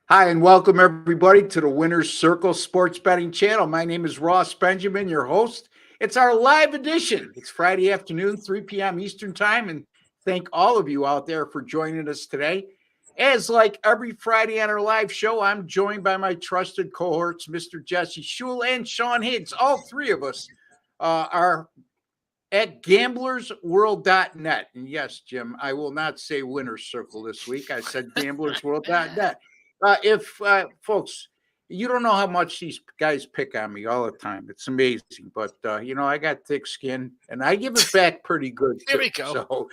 Hi, and welcome everybody to the Winner's Circle Sports Betting Channel. My name is Ross Benjamin, your host. It's our live edition. It's Friday afternoon, 3 p.m. Eastern Time, and thank all of you out there for joining us today. As like every Friday on our live show, I'm joined by my trusted cohorts, Mr. Jesse Schule and Sean Higgs. All three of us are at gamblersworld.net. And yes, Jim, I will not say Winner's Circle this week. I said gamblersworld.net. If folks, you don't know how much these guys pick on me all the time. It's amazing. But, I got thick skin and I give it back pretty good. There Too. we go. So,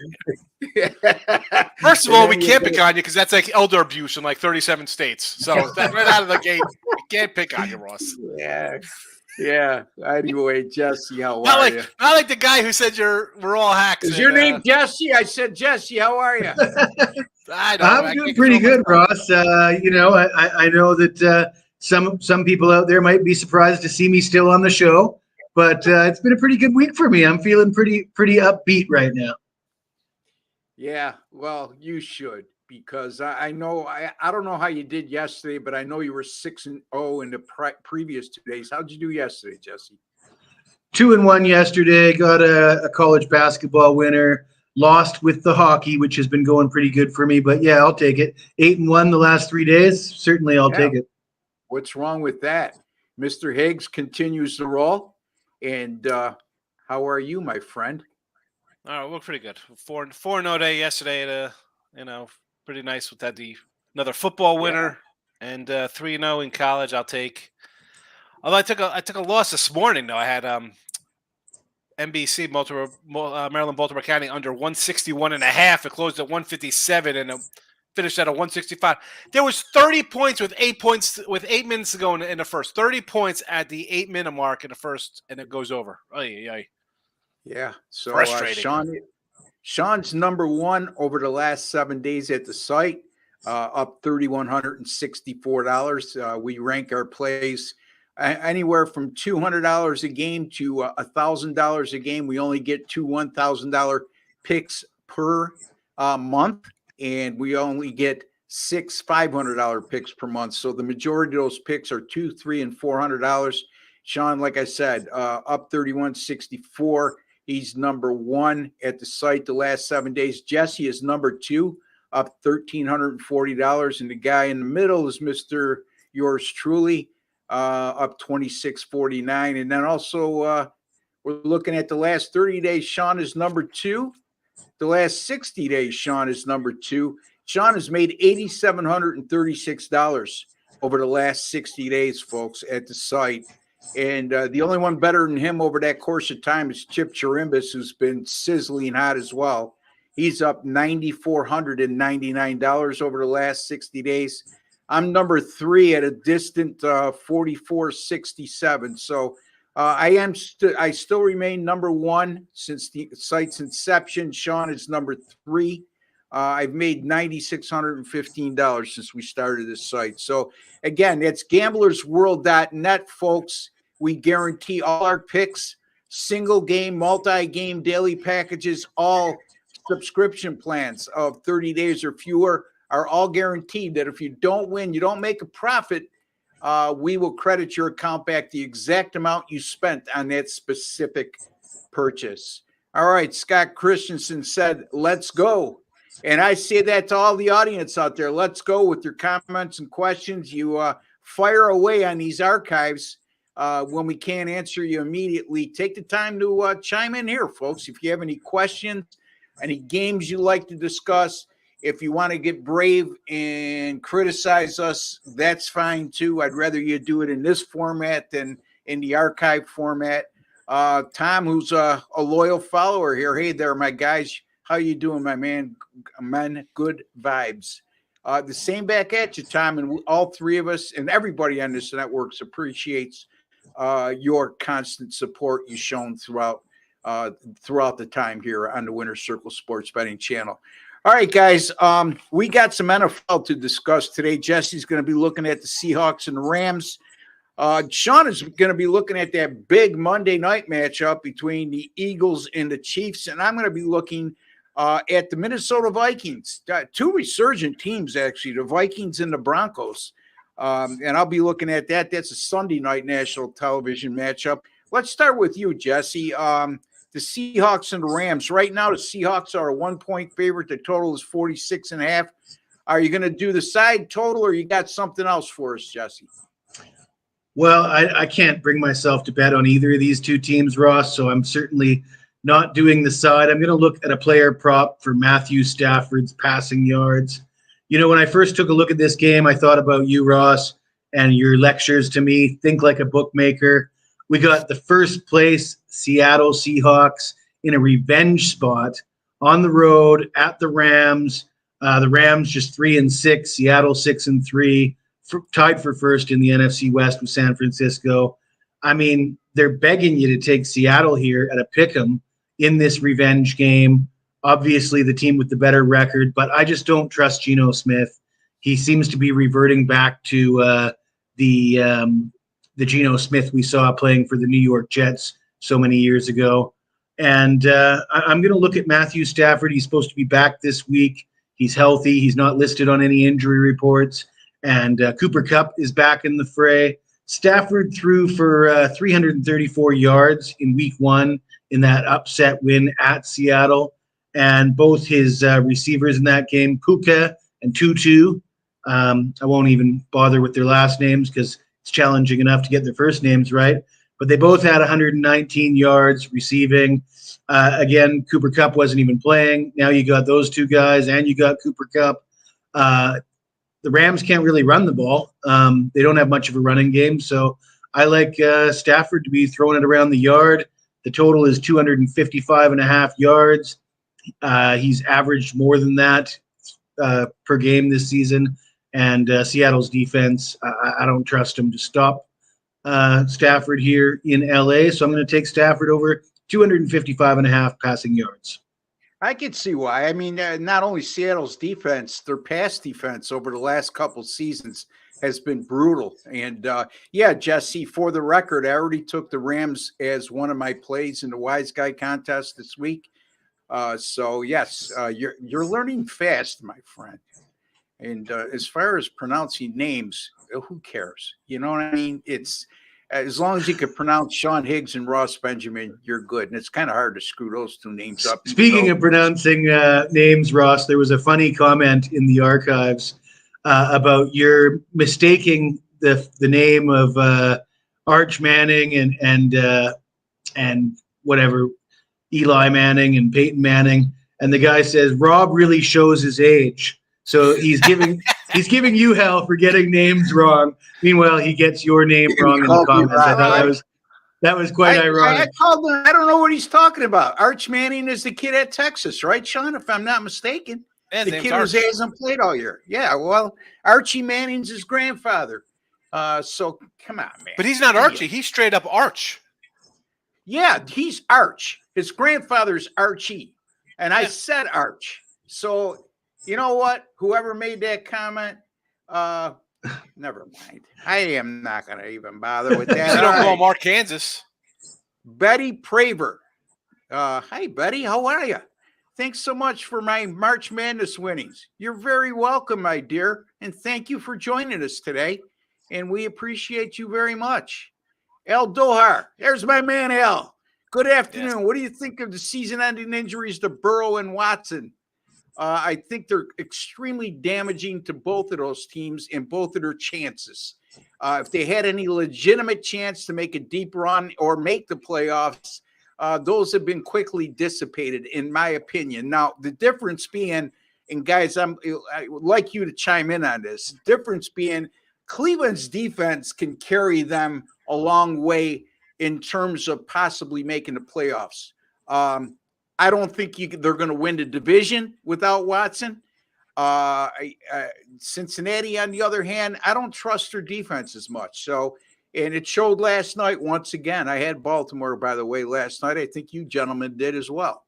First of all, we can't pick on you because that's like elder abuse in like 37 states. So that right out of the gate, we can't pick on you, Ross. Yeah. Yeah. Anyway, Jesse, how Not are like you? not like the guy who said we're all hacks. Is your name Jesse? I said, Jesse, how are you? I'm doing pretty good, Ross. I know that some people out there might be surprised to see me still on the show, but it's been a pretty good week for me. I'm feeling pretty upbeat right now. Yeah, well, you should because I know I don't know how you did yesterday, but I know you were 6-0 in the previous 2 days. How'd you do yesterday, Jesse? 2-1 yesterday. Got a college basketball winner. Lost with the hockey, which has been going pretty good for me. But yeah, I'll take it. 8-1 the last 3 days. Certainly, I'll take it. What's wrong with that? Mr. Higgs continues to roll. And how are you, my friend? Oh, look pretty good. 4-0 day yesterday. Pretty nice with that. Another football winner and 3-0 in college. I'll take. Although I took a loss this morning though. I had NBC Maryland Baltimore County under 161.5. It closed at 157 and it finished at a 165. There was 30 points with 8 minutes to go in the first. 30 points at the 8-minute mark in the first, and it goes over. Yeah. So frustrating. Sean's number one over the last 7 days at the site, up $3,164. We rank our plays anywhere from $200 a game to $1,000 a game. We only get two $1,000 picks per month, and we only get 6 $500 picks per month. So the majority of those picks are $200, $300, and $400. Sean, like I said, up 3164. He's number one at the site the last 7 days. Jesse is number two, up $1,340. And the guy in the middle is Mr. Yours truly, up $26.49. And then also we're looking at the last 30 days. Sean is number two. The last 60 days, Sean is number two. Sean has made $8,736 over the last 60 days, folks, at the site. And the only one better than him over that course of time is Chip Chirimbus, who's been sizzling hot as well. He's up $9,499 over the last 60 days. I'm number three at a distant 44.67. So I still remain number one since the site's inception. Sean is number three. I've made $9,615 since we started this site. So again, it's gamblersworld.net, folks. We guarantee all our picks, single game, multi-game, daily packages, all subscription plans of 30 days or fewer are all guaranteed that if you don't win, you don't make a profit, we will credit your account back the exact amount you spent on that specific purchase. All right, Scott Christensen said, let's go. And I say that to all the audience out there. Let's go with your comments and questions. You fire away on these archives when we can't answer you immediately. Take the time to chime in here, folks. If you have any questions, any games you'd like to discuss, if you want to get brave and criticize us, that's fine too. I'd rather you do it in this format than in the archive format. Tom, who's a loyal follower here. Hey there, my guys. How you doing, my man? Good vibes. The same back at you, Tom, and all three of us and everybody on this network appreciates your constant support you've shown throughout the time here on the Winner's Circle Sports Betting Channel. All right, guys, we got some NFL to discuss today. Jesse's going to be looking at the Seahawks and the Rams. Sean is going to be looking at that big Monday night matchup between the Eagles and the Chiefs, and I'm going to be looking at the Minnesota Vikings. Two resurgent teams, actually, the Vikings and the Broncos. And I'll be looking at that. That's a Sunday night national television matchup. Let's start with you, Jesse. The Seahawks and the Rams. Right now, the Seahawks are a 1-point favorite. The total is 46.5. Are you going to do the side total, or you got something else for us, Jesse? Well, I can't bring myself to bet on either of these two teams, Ross, so I'm certainly not doing the side. I'm going to look at a player prop for Matthew Stafford's passing yards. You know, when I first took a look at this game, I thought about you, Ross, and your lectures to me, think like a bookmaker. We got the first place Seattle Seahawks in a revenge spot on the road at the Rams. The Rams just 3-6, Seattle 6-3. Tied for first in the NFC West with San Francisco. I mean, they're begging you to take Seattle here at a pick'em in this revenge game. Obviously, the team with the better record, but I just don't trust Geno Smith. He seems to be reverting back to the Geno Smith we saw playing for the New York Jets so many years ago. And I'm going to look at Matthew Stafford. He's supposed to be back this week. He's healthy. He's not listed on any injury reports. And Cooper Kupp is back in the fray. Stafford threw for 334 yards in week 1 in that upset win at Seattle. And both his receivers in that game, Puka and Tutu, I won't even bother with their last names because it's challenging enough to get their first names right. But they both had 119 yards receiving. Again, Cooper Kupp wasn't even playing. Now you got those two guys and you got Cooper Kupp. The Rams can't really run the ball. They don't have much of a running game. So I like Stafford to be throwing it around the yard. The total is 255.5 yards. He's averaged more than that per game this season. And Seattle's defense, I don't trust him to stop Stafford here in LA. So I'm going to take Stafford over 255.5 passing yards. I could see why. I mean, not only Seattle's defense, their pass defense over the last couple seasons has been brutal. And yeah, Jesse, for the record, I already took the Rams as one of my plays in the Wise Guy contest this week. So yes, you're learning fast, my friend. And as far as pronouncing names, who cares? You know what I mean? It's as long as you can pronounce Sean Higgs and Ross Benjamin, you're good. And it's kind of hard to screw those two names up. Speaking of pronouncing names, Ross, there was a funny comment in the archives about your mistaking the name of Arch Manning and whatever, Eli Manning and Peyton Manning. And the guy says, Rob really shows his age. So he's giving you hell for getting names wrong. Meanwhile, he gets your name wrong in the comments. I thought that was quite ironic. I called him. I don't know what he's talking about. Arch Manning is the kid at Texas, right, Sean? If I'm not mistaken, yeah, the kid who hasn't played all year. Yeah, well, Archie Manning's his grandfather. So come on, man. But he's not Archie. He's straight up Arch. Yeah, he's Arch. His grandfather's Archie, and I said Arch. So. You know what? Whoever made that comment, never mind. I am not going to even bother with that. You don't call him Arkansas. Betty Praver. Hi, Betty. How are you? Thanks so much for my March Madness winnings. You're very welcome, my dear, and thank you for joining us today, and we appreciate you very much. El Dohar. There's my man, El. Good afternoon. Yes. What do you think of the season-ending injuries to Burrow and Watson? I think they're extremely damaging to both of those teams and both of their chances. If they had any legitimate chance to make a deep run or make the playoffs, those have been quickly dissipated, in my opinion. Now, the difference being, and guys, I would like you to chime in on this, difference being Cleveland's defense can carry them a long way in terms of possibly making the playoffs. I don't think they're going to win the division without Watson. Cincinnati, on the other hand, I don't trust their defense as much. So, and it showed last night once again. I had Baltimore, by the way, last night. I think you gentlemen did as well,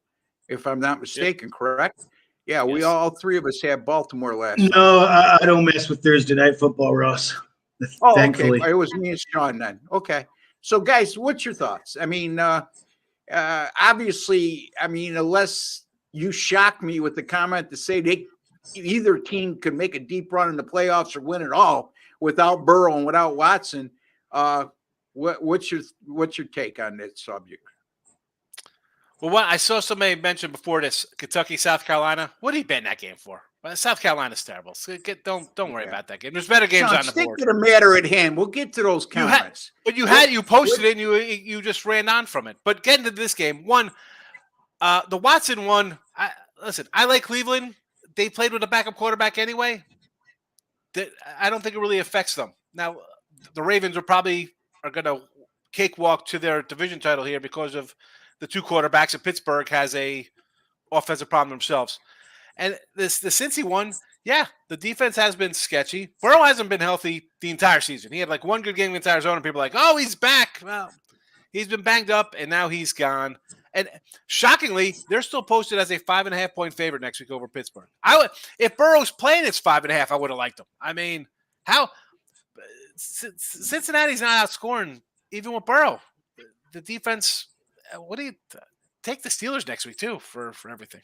if I'm not mistaken, correct? Yeah, we all three of us had Baltimore last night. No, I don't mess with Thursday night football, Ross. Oh, thankfully. Okay. It was me and Sean then. Okay. So, guys, what's your thoughts? I mean, obviously, I mean, unless you shock me with the comment to say they either team could make a deep run in the playoffs or win it all without Burrow and without Watson. What's your take on that subject? Well, I saw somebody mention before this Kentucky, South Carolina. What are you betting that game for? Well, South Carolina's terrible. So don't worry about that game. There's better games Sean, on the stick board. to the matter at hand. We'll get to those comments. You posted it and you just ran on from it. But getting to this game, the Watson one. Listen, I like Cleveland. They played with a backup quarterback anyway. I don't think it really affects them. Now, the Ravens are going to cakewalk to their division title here because of the two quarterbacks. And Pittsburgh has a offensive problem themselves. And the Cincy one, yeah, the defense has been sketchy. Burrow hasn't been healthy the entire season. He had like one good game against Arizona, and people are like, oh, he's back. Well, he's been banged up, and now he's gone. And shockingly, they're still posted as a 5.5-point favorite next week over Pittsburgh. If Burrow's playing, it's 5.5. I would have liked him. I mean, how Cincinnati's not outscoring even with Burrow. The defense. What do you take the Steelers next week too for everything?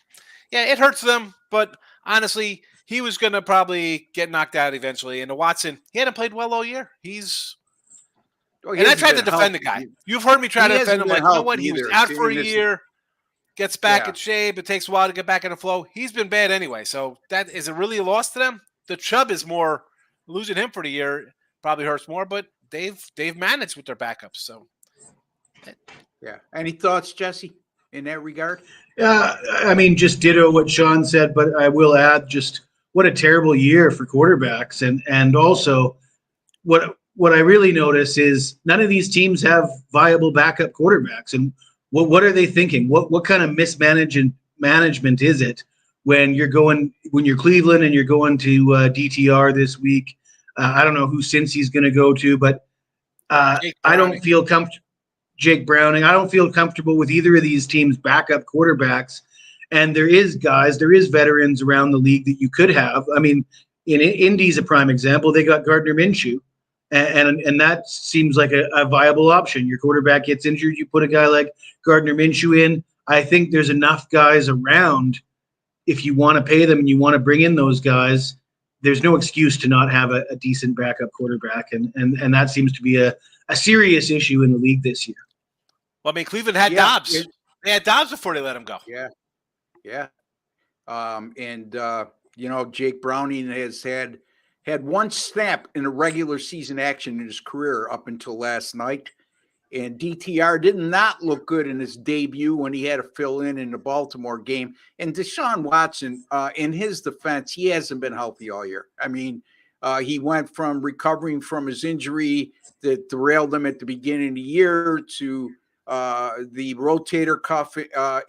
Yeah, it hurts them, but honestly, he was going to probably get knocked out eventually. And the Watson, he hadn't played well all year. And I tried to defend the guy. You've heard me try to defend him. Like, you know what? He was out for a year, gets back in shape. It takes a while to get back in the flow. He's been bad anyway. So is it really a loss to them? The Chubb is more losing him for the year probably hurts more, but they've managed with their backups. So yeah. Any thoughts, Jesse, in that regard? I mean, just ditto what Sean said, but I will add just what a terrible year for quarterbacks, and also what I really notice is none of these teams have viable backup quarterbacks. And what are they thinking? What kind of management is it when you're Cleveland and you're going to DTR this week? I don't know who Cincy's going to go to, but I don't feel comfortable. Jake Browning. I don't feel comfortable with either of these teams' backup quarterbacks. And there is veterans around the league that you could have. I mean, in Indy's a prime example. They got Gardner Minshew. And that seems like a viable option. Your quarterback gets injured, you put a guy like Gardner Minshew in. I think there's enough guys around. If you want to pay them and you want to bring in those guys, there's no excuse to not have a decent backup quarterback. And that seems to be a serious issue in the league this year. Well, I mean, Cleveland had Dobbs. They had Dobbs before they let him go. Yeah. Jake Browning has had one snap in a regular season action in his career up until last night. And DTR did not look good in his debut when he had to fill in the Baltimore game. And Deshaun Watson, in his defense, he hasn't been healthy all year. I mean, he went from recovering from his injury that derailed him at the beginning of the year to the rotator cuff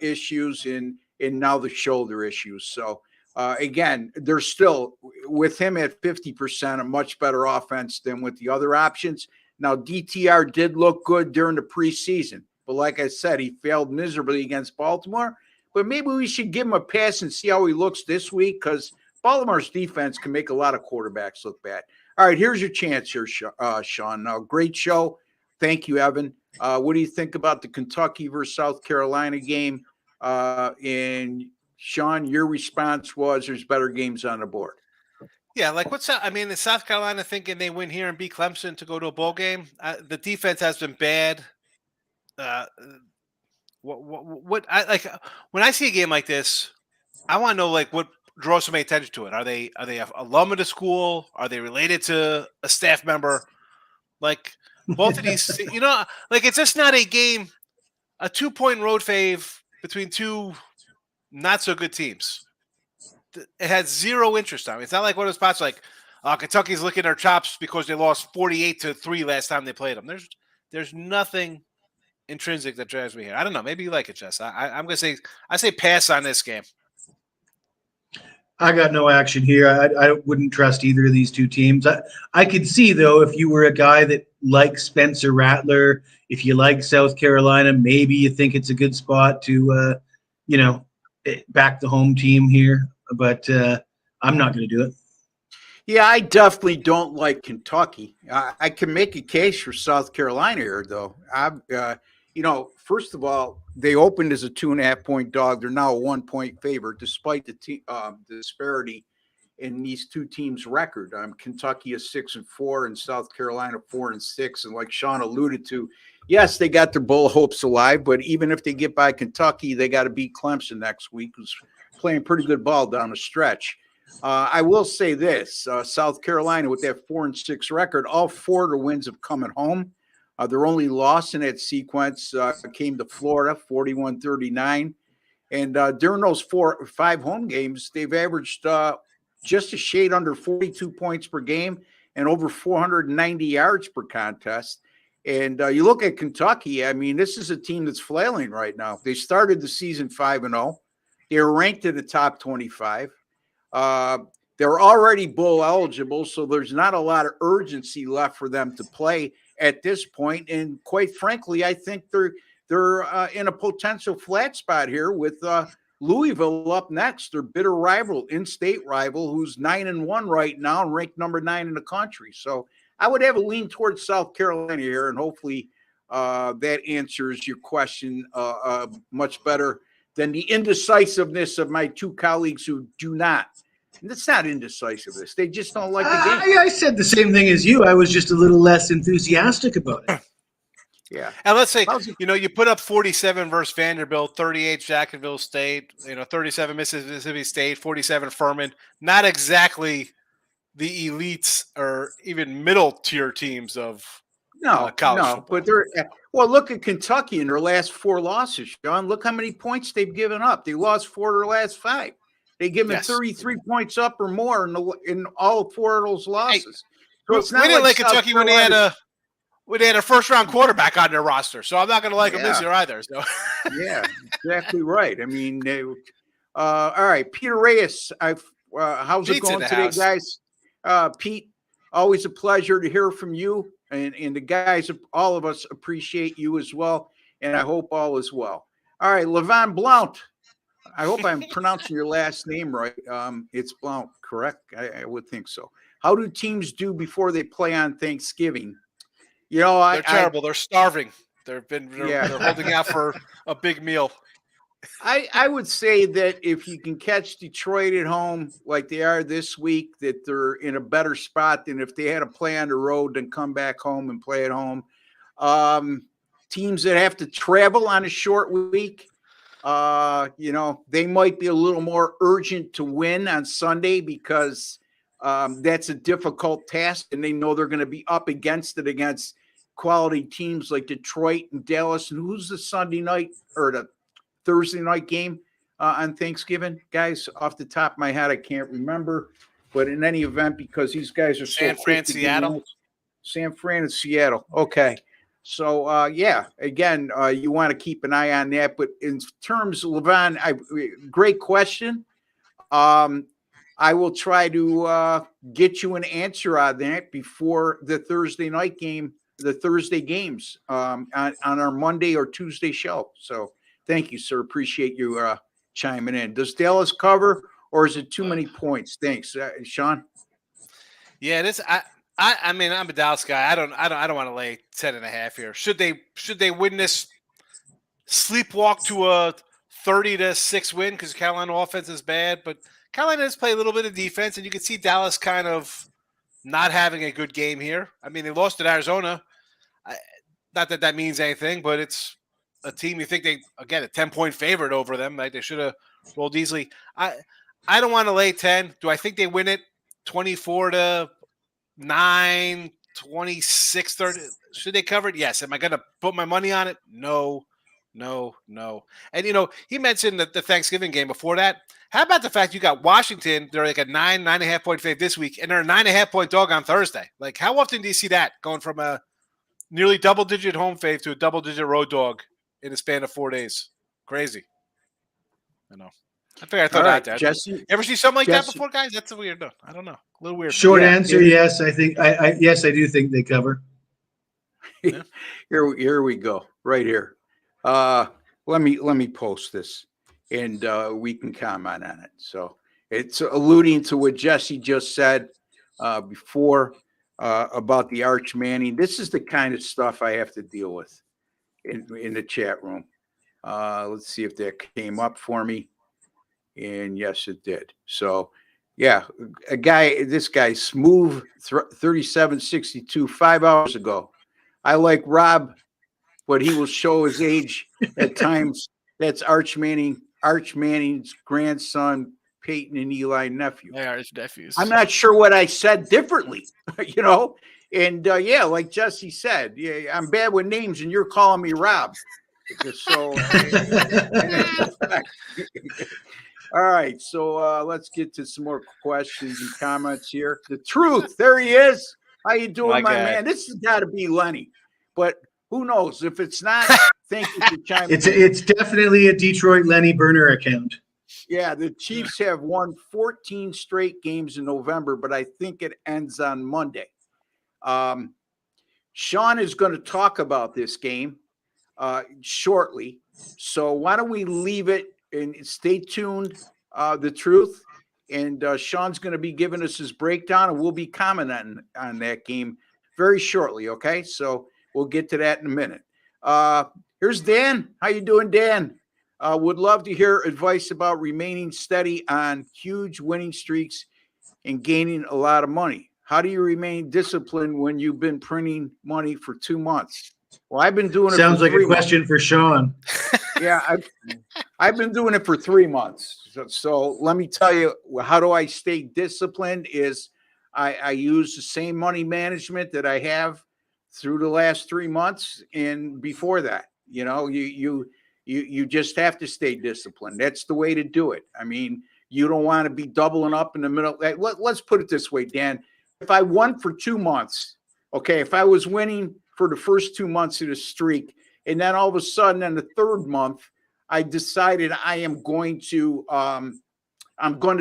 issues and now the shoulder issues. So, again, they're still, with him at 50%, a much better offense than with the other options. Now, DTR did look good during the preseason, but like I said, he failed miserably against Baltimore. But maybe we should give him a pass and see how he looks this week, because Baltimore's defense can make a lot of quarterbacks look bad. All right, here's your chance here, Sean. Now, great show. Thank you, Evan. What do you think about the Kentucky versus South Carolina game? And Sean, your response was there's better games on the board. Yeah, like is South Carolina thinking they win here and beat Clemson to go to a bowl game? The defense has been bad. What I like when I see a game like this, I want to know like what draws so many attention to it. Are they an alum of the school? Are they related to a staff member? Like both of these, like it's just not a game, a 2-point road fave between two not so good teams. It had zero interest on me. It's not like one of those spots like Kentucky's licking their chops because they lost 48-3 last time they played them. There's nothing intrinsic that drives me here. I don't know. Maybe you like it, Jess. I'm gonna say pass on this game. I got no action here. I wouldn't trust either of these two teams. I could see though if you were a guy that likes Spencer Rattler, if you like South Carolina, maybe you think it's a good spot to back the home team here. But I'm not going to do it. Yeah, I definitely don't like Kentucky. I can make a case for South Carolina here, though. First of all, they opened as a 2.5-point dog. They're now a 1-point favorite, despite the disparity in these two teams' record. Kentucky is 6-4 and South Carolina 4-6. And like Sean alluded to, yes, they got their bull hopes alive, but even if they get by Kentucky, they got to beat Clemson next week, who's playing pretty good ball down the stretch. I will say this, South Carolina with that 4-6 record, all 4 of the wins have come at home. Their only loss in that sequence came to Florida, 41-39. And during those 4 or 5 home games, they've averaged just a shade under 42 points per game and over 490 yards per contest. And you look at Kentucky, I mean, this is a team that's flailing right now. They started the season 5-0. They're ranked in the top 25. They're already bowl eligible, so there's not a lot of urgency left for them to play at this point. And quite frankly, I think they're in a potential flat spot here with Louisville up next. Their bitter rival, in-state rival, who's 9-1 right now and ranked number 9 in the country. So I would have a lean towards South Carolina here, and hopefully that answers your question much better than the indecisiveness of my 2 colleagues who do not. And it's not indecisiveness. They just don't like the game. I said the same thing as you. I was just a little less enthusiastic about it. Yeah. And let's say, you put up 47 versus Vanderbilt, 38 Jacksonville State, 37 Mississippi State, 47 Furman. Not exactly the elites or even middle tier teams of college football. But look at Kentucky in their last 4 losses, Sean. Look how many points they've given up. They lost 4 of their last 5. They give them 33 points up or more in all 4 of those losses. Hey, so it's not we didn't like Kentucky when they had a first-round quarterback on their roster, so I'm not going to like them this year either. So. Yeah, exactly right. I mean, all right, Peter Reyes, how's it going today, guys? Pete, always a pleasure to hear from you, and the guys, all of us appreciate you as well, and I hope all is well. All right, Levon Blount. I hope I'm pronouncing your last name right. It's Blount, correct? I would think so. How do teams do before they play on Thanksgiving? They're terrible. They're starving. They're holding out for a big meal. I would say that if you can catch Detroit at home like they are this week, that they're in a better spot than if they had to play on the road and come back home and play at home. Teams that have to travel on a short week, they might be a little more urgent to win on Sunday because that's a difficult task, and they know they're going to be up against it against quality teams like Detroit and Dallas. And who's the Sunday night or the Thursday night game on Thanksgiving? Guys, off the top of my head, I can't remember. But in any event, because these guys are San Fran, Seattle. San Fran and Seattle. Okay. So, again, you want to keep an eye on that. But in terms of Levon, great question. I will try to get you an answer on that before the Thursday night game, the Thursday games on our Monday or Tuesday show. So thank you, sir. Appreciate you chiming in. Does Dallas cover or is it too many points? Thanks. Sean? Yeah, it is. I mean, I'm a Dallas guy. I don't want to lay 10.5 here. Should they win this, sleepwalk to a 30-6 win because Carolina offense is bad, but Carolina does play a little bit of defense, and you can see Dallas kind of not having a good game here. I mean, they lost at Arizona. Not that that means anything, but it's a team you think a 10-point favorite over them. Like they should have rolled easily. I don't want to lay 10. Do I think they win it 24-9, 26-30? Should they cover it? Yes. Am I going to put my money on it? No. And, he mentioned the Thanksgiving game before that. How about the fact you got Washington? They're like a 9.5 point favorite this week, and they're a 9.5 point dog on Thursday. Like, how often do you see that going from a nearly double-digit home fave to a double-digit road dog in a span of 4 days? Crazy. I know. I figured I thought I'd that. Jesse, you ever see something like that before, guys? That's a weird. No, I don't know. A little weird. Short answer, yes. I think I do think they cover. Yeah. Here we go. Right here. Let me post this and we can comment on it. So it's alluding to what Jesse just said before about the Arch Manning. This is the kind of stuff I have to deal with in the chat room. Let's see if that came up for me. And yes, it did. So Yeah, this guy, Smooth 3762, 5 hours ago. I like Rob, but he will show his age at times. That's Arch Manning's grandson, Peyton and Eli nephew. They are his nephews. I'm not sure what I said differently, you know. And yeah, like Jesse said, yeah, I'm bad with names, and you're calling me Rob. So, all right. So let's get to some more questions and comments here. The truth, there he is. How you doing, my man? This has got to be Lenny, but who knows if it's not? Thank you for chiming in. It's definitely a Detroit Lenny burner account. Yeah, the Chiefs have won 14 straight games in November, but I think it ends on Monday. Sean is going to talk about this game shortly. So why don't we leave it and stay tuned, the truth. And Sean's going to be giving us his breakdown, and we'll be commenting on that game very shortly, okay? So we'll get to that in a minute. Here's Dan. How you doing, Dan? Would love to hear advice about remaining steady on huge winning streaks and gaining a lot of money. How do you remain disciplined when you've been printing money for 2 months? Well, I've been doing it. Sounds like a question for Sean. Yeah, I've been doing it for 3 months. So let me tell you, how do I stay disciplined is I use the same money management that I have through the last 3 months and before that. You know, you just have to stay disciplined. That's the way to do it. I mean, you don't want to be doubling up in the middle. Let's put it this way, Dan. If I won for 2 months, okay, if I was winning for the first 2 months of the streak, and then all of a sudden in the third month, I decided I'm going to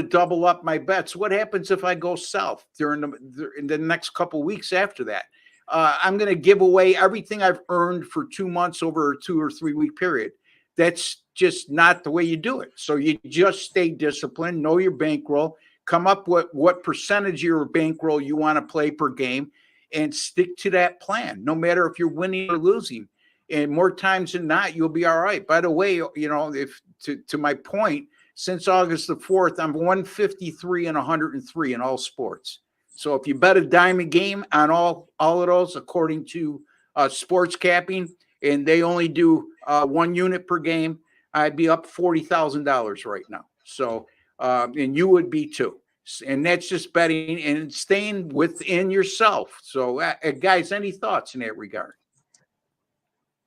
double up my bets. What happens if I go south in the next couple of weeks after that? I'm going to give away everything I've earned for 2 months over a 2 or 3 week period. That's just not the way you do it. So you just stay disciplined, know your bankroll, come up with what percentage of your bankroll you want to play per game, and stick to that plan, no matter if you're winning or losing. And more times than not, you'll be all right. By the way, you know, if to my point, since August the 4th, I'm 153 and 103 in all sports. So if you bet a dime a game on all of those, according to sports capping, and they only do 1 unit per game, I'd be up $40,000 right now. So, and you would be too. And that's just betting and staying within yourself. So, guys, any thoughts in that regard?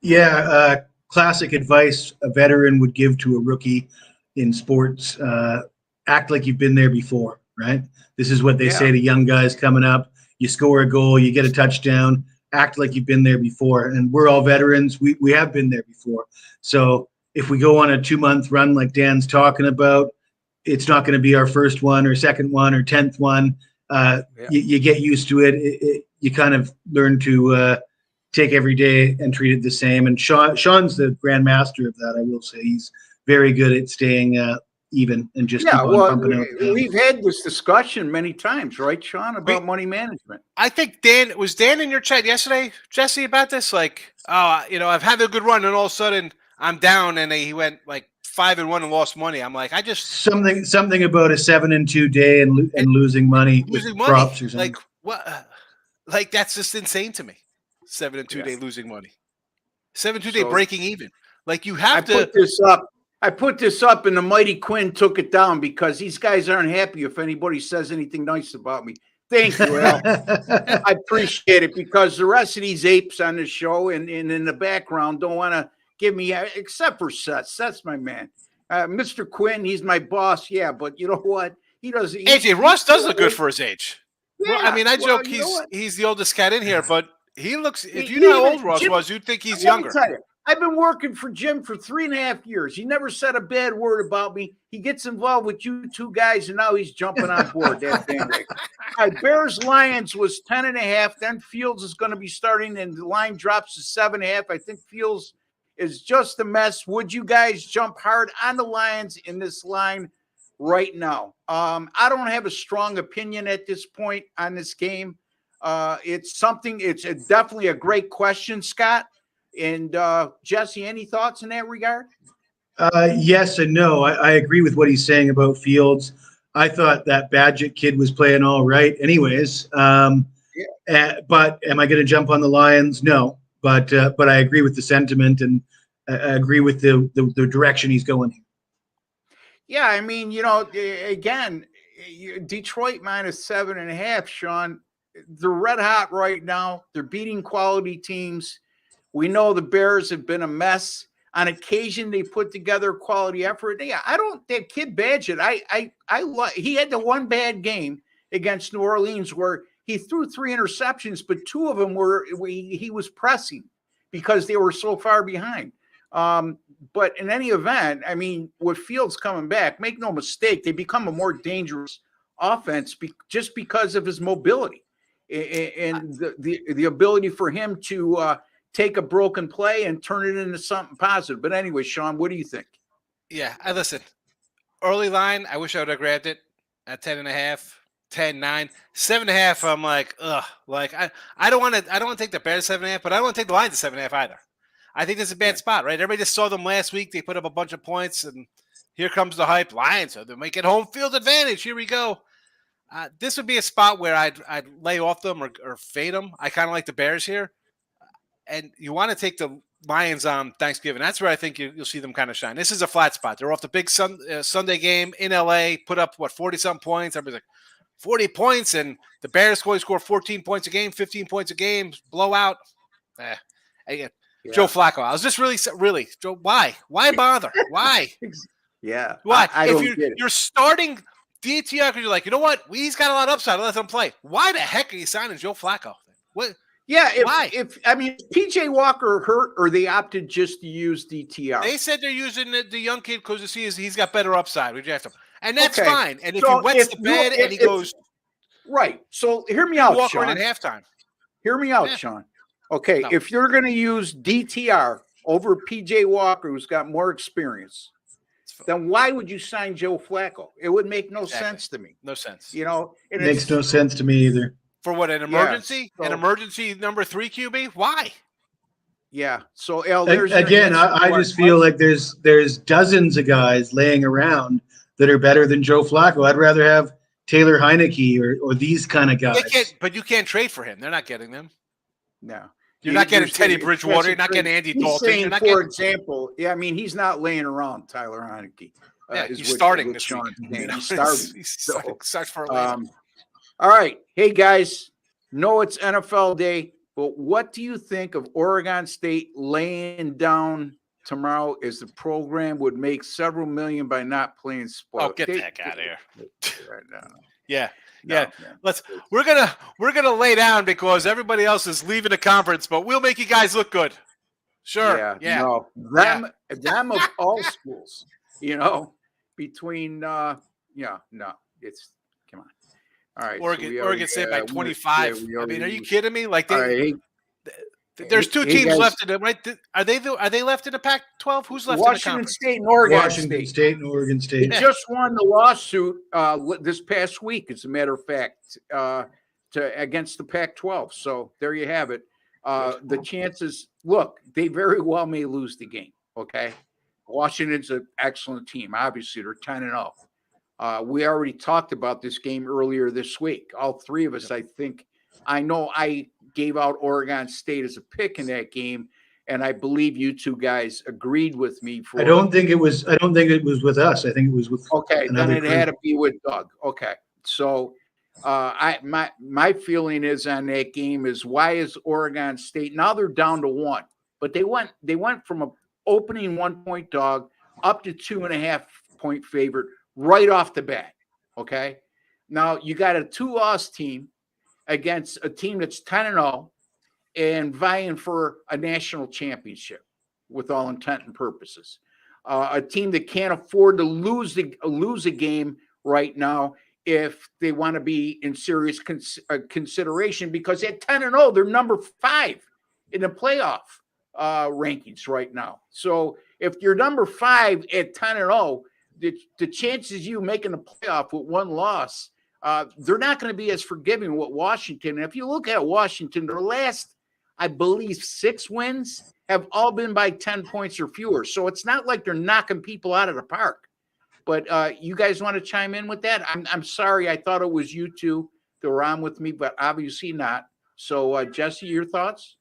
Yeah, classic advice a veteran would give to a rookie in sports: act like you've been there before. Right? This is what they say to young guys coming up. You score a goal, you get a touchdown. Act like you've been there before. And we're all veterans. We have been there before. So if we go on a 2-month run like Dan's talking about, it's not going to be our first one or second one or 10th one. You get used to it. You kind of learn to take every day and treat it the same. And Sean's the grandmaster of that, I will say. He's very good at staying even and just keep on pumping out. We've had this discussion many times, right, Sean, about money management. I think Dan in your chat yesterday, Jesse, about this? Like, I've had a good run, and all of a sudden I'm down, and he went like 5-1 and lost money. I'm like, I just something about a 7-2 day and losing money, props or something. Like what? Like that's just insane to me. 7-2 day losing money, 7-2 day breaking even. Like you have to. I put this up, and the mighty Quinn took it down because these guys aren't happy if anybody says anything nice about me. Thank you, Al. I appreciate it because the rest of these apes on the show and in the background don't want to give me, except for Seth. Seth's my man. Mr. Quinn, he's my boss. Yeah, but you know what? He doesn't. AJ Ross does look good for his age. Yeah, well, I mean, I joke he's the oldest cat in here, but he looks. If you know how old Ross was, you'd think he's younger. I've been working for Jim for 3.5 years. He never said a bad word about me. He gets involved with you two guys, and now he's jumping on board that bandwagon. All right, Bears-Lions was 10.5. Then Fields is going to be starting, and the line drops to 7.5. I think Fields is just a mess. Would you guys jump hard on the Lions in this line right now? I don't have a strong opinion at this point on this game. It's definitely a great question, Scott. And Jesse, any thoughts in that regard? Yes and no. I agree with what he's saying about Fields. I thought that Badgett kid was playing all right anyways. But am I going to jump on the Lions? No. But I agree with the sentiment, and I agree with the direction he's going. Yeah, I mean, again, Detroit -7.5, Sean. They're red hot right now. They're beating quality teams. We know the Bears have been a mess. On occasion, they put together a quality effort. Yeah, that kid Badgett, he had the one bad game against New Orleans where he threw 3 interceptions, but 2 of them he was pressing because they were so far behind. But in any event, I mean, with Fields coming back, make no mistake, they become a more dangerous offense just because of his mobility and the ability for him to take a broken play and turn it into something positive. But anyway, Sean, what do you think? Yeah, listen. Early line, I wish I would have grabbed it at 10.5, 10, 9, 7.5. I'm like, ugh. Like I don't want to take the Bears 7.5, but I don't want to take the Lions to 7.5 either. I think this is a bad spot, right? Everybody just saw them last week. They put up a bunch of points, and here comes the hype. Lions, so they make it home field advantage. Here we go. This would be a spot where I'd lay off them or fade them. I kind of like the Bears here. And you want to take the Lions on Thanksgiving. That's where I think you'll see them kind of shine. This is a flat spot. They're off the big Sunday game in LA, put up, 40-something points. Everybody's like, 40 points, and the Bears score 14 points a game, 15 points a game, blowout. Joe Flacco. I was just really, Joe, why? Why bother? Why? Yeah. Why? I if don't get it. You're starting DTR because you're like, you know what? He's got a lot of upside. Let him play. Why the heck are you signing Joe Flacco? What? Yeah, why? If PJ Walker hurt, or they opted just to use DTR. They said they're using the young kid because he's got better upside. We draft him, and that's fine. And if he wets the bed and he goes right, so hear me out, Walker Sean. at halftime. Hear me out, Sean. Okay, if you're going to use DTR over PJ Walker, who's got more experience, then why would you sign Joe Flacco? It would make no sense to me. No sense. It makes no sense to me either. For what, an emergency? An emergency number 3 QB? Why? Yeah. So again, I just feel like there's dozens of guys laying around that are better than Joe Flacco. I'd rather have Taylor Heineke or these kind of guys. But you can't trade for him. They're not getting them. No. You're not getting Teddy Bridgewater. You're not getting Andy Dalton. For example, he's not laying around Tyler Heineke. He's starting this Sean. week. He's starting. Starts for a all right. Hey, guys, know it's NFL Day, but what do you think of Oregon State laying down tomorrow as the program would make several million by not playing sports? Oh, get the heck out of here. Right now. Yeah. We're gonna lay down because everybody else is leaving the conference, but we'll make you guys look good. Sure. Yeah. No, them of all schools, between it's come on. All right. Oregon State by 25. I mean, are you kidding me? Like there's 2 teams left in it, right? Are they left in the Pac-12? Who's left Washington in the State and Oregon Washington State and Oregon State. They just won the lawsuit this past week, as a matter of fact, against the Pac-12. So there you have it. The chances, look, they very well may lose the game. Okay, Washington's an excellent team. Obviously, they're 10-0. We already talked about this game earlier this week. All 3 of us, I think. I know I gave out Oregon State as a pick in that game, and I believe you 2 guys agreed with me. I don't think it was with us. I think it was with. Okay, then it had to be with Doug. Okay, so my feeling is on that game is, why is Oregon State now they're down to 1, but they went from a opening 1-point dog up to 2.5-point favorite right off the bat. Okay, now you got a 2-loss team against a team that's 10-0 and vying for a national championship with all intent and purposes. A team that can't afford to lose a game right now if they want to be in serious consideration, because at 10-0, they're number 5 in the playoff rankings right now. So if you're number 5 at 10-0, the chances you making the playoff with 1 loss, they're not going to be as forgiving with Washington. And if you look at Washington, their last, I believe, 6 wins have all been by 10 points or fewer. So it's not like they're knocking people out of the park. But you guys want to chime in with that? I'm sorry. I thought it was you two that were on with me, but obviously not. So, Jesse, your thoughts?